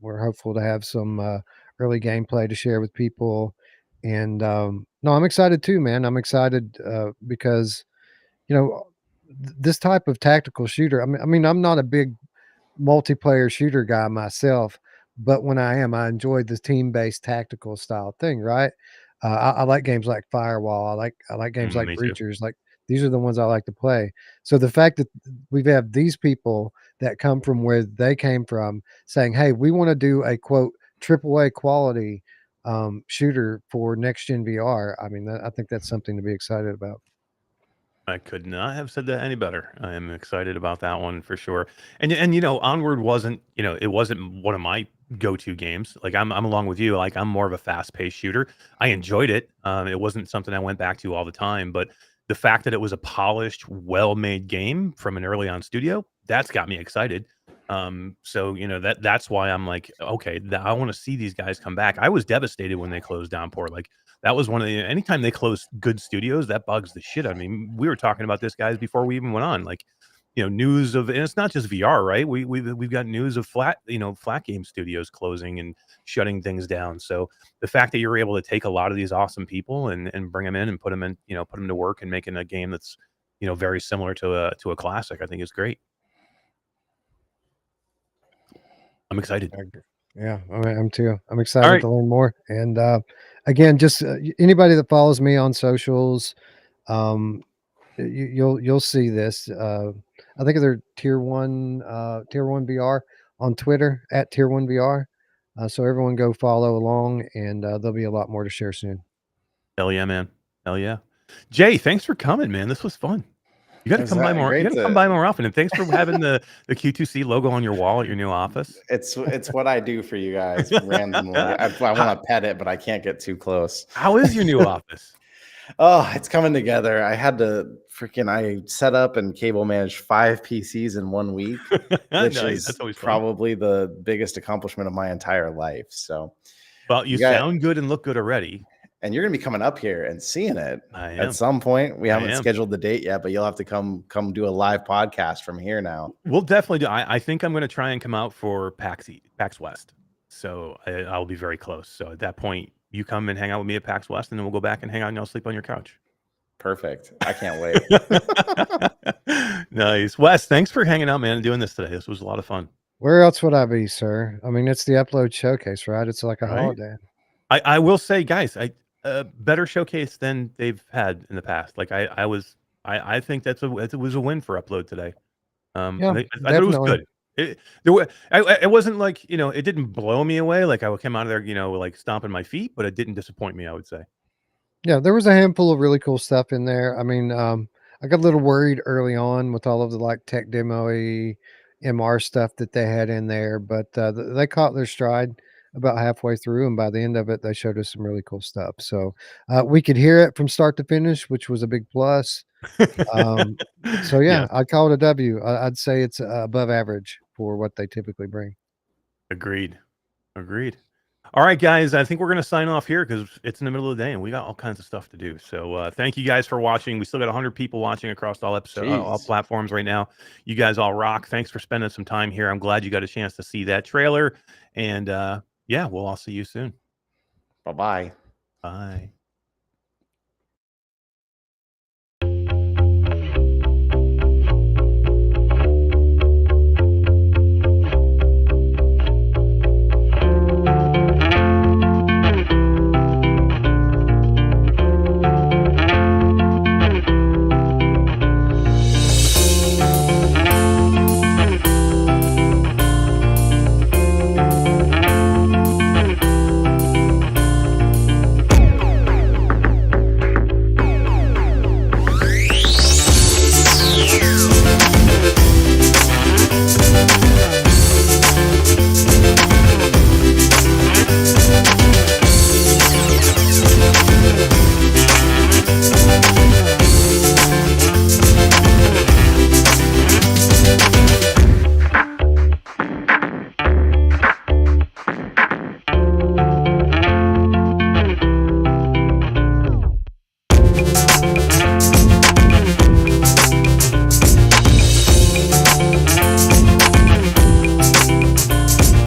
We're hopeful to have some early gameplay to share with people, and no, I'm excited too, man. I'm excited because this type of tactical shooter. I mean, I'm not a big multiplayer shooter guy myself, but when I am, I enjoy the team-based tactical style thing, right? I like games like Firewall. I like games like Me too. Breachers. Like, these are the ones I like to play. So the fact that we have these people that come from where they came from saying, "Hey, we want to do a quote AAA quality shooter for next gen VR. I mean, I think that's something to be excited about. I could not have said that any better. I am excited about that one for sure. And you know, Onward wasn't, you know, it wasn't one of my go-to games. Like I'm along with you. Like I'm more of a fast-paced shooter. I enjoyed it. It wasn't something I went back to all the time, but the fact that it was a polished, well-made game from an early on studio, that's got me excited. So you know that's why I'm like, okay, I want to see these guys come back. I was devastated when they closed Downpour. Like that was one of the anytime they close good studios, that bugs the shit out of me. We were talking about this, guys, before we even went on. Like, you know, news of, and it's not just VR, right? We've got news of flat game studios closing and shutting things down. So the fact that you're able to take a lot of these awesome people and bring them in and put them in, you know, put them to work and making a game that's, you know, very similar to a classic, I think is great. I'm excited. Yeah, I'm too. I'm excited to learn more. And again, just anybody that follows me on socials, you'll see this. I think they're tier one VR on Twitter at tier one VR. So everyone go follow along, and there'll be a lot more to share soon. Hell yeah, man. Hell yeah. Jay, thanks for coming, man. This was fun. You got to come by more. You got to come by more often. And thanks for having the Q2C logo on your wall at your new office. It's what I do for you guys randomly. I want to pet it, but I can't get too close. How is your new office? Oh, it's coming together. I had to I set up and cable managed 5 PCs in 1 week, which is probably the biggest accomplishment of my entire life. So, well, you sound good and look good already. And you're going to be coming up here and seeing it at some point. We haven't scheduled the date yet, but you'll have to come do a live podcast from here now. We'll definitely do. I think I'm going to try and come out for PAX West. So I'll be very close. So at that point, you come and hang out with me at PAX West, and then we'll go back and hang out and I'll sleep on your couch. Perfect. I can't wait. Nice. Wes, thanks for hanging out, man, and doing this today. This was a lot of fun. Where else would I be, sir? I mean, it's the Upload Showcase, right? It's like a holiday. I will say, guys, better showcase than they've had in the past. Like I think it was a win for Upload today. Yeah, I thought it was good. It wasn't like, you know, it didn't blow me away. Like I came out of there, you know, like stomping my feet, but it didn't disappoint me, I would say. Yeah, there was a handful of really cool stuff in there. I mean, I got a little worried early on with all of the like tech demo-y MR stuff that they had in there, but they caught their stride about halfway through, and by the end of it, they showed us some really cool stuff. So we could hear it from start to finish, which was a big plus. So yeah, I'd call it a W. I'd say it's above average for what they typically bring. Agreed. All right, guys, I think we're going to sign off here because it's in the middle of the day and we got all kinds of stuff to do. So thank you guys for watching. We still got 100 people watching across all platforms right now. You guys all rock. Thanks for spending some time here. I'm glad you got a chance to see that trailer. And yeah, we'll all see you soon. Bye-bye. Bye.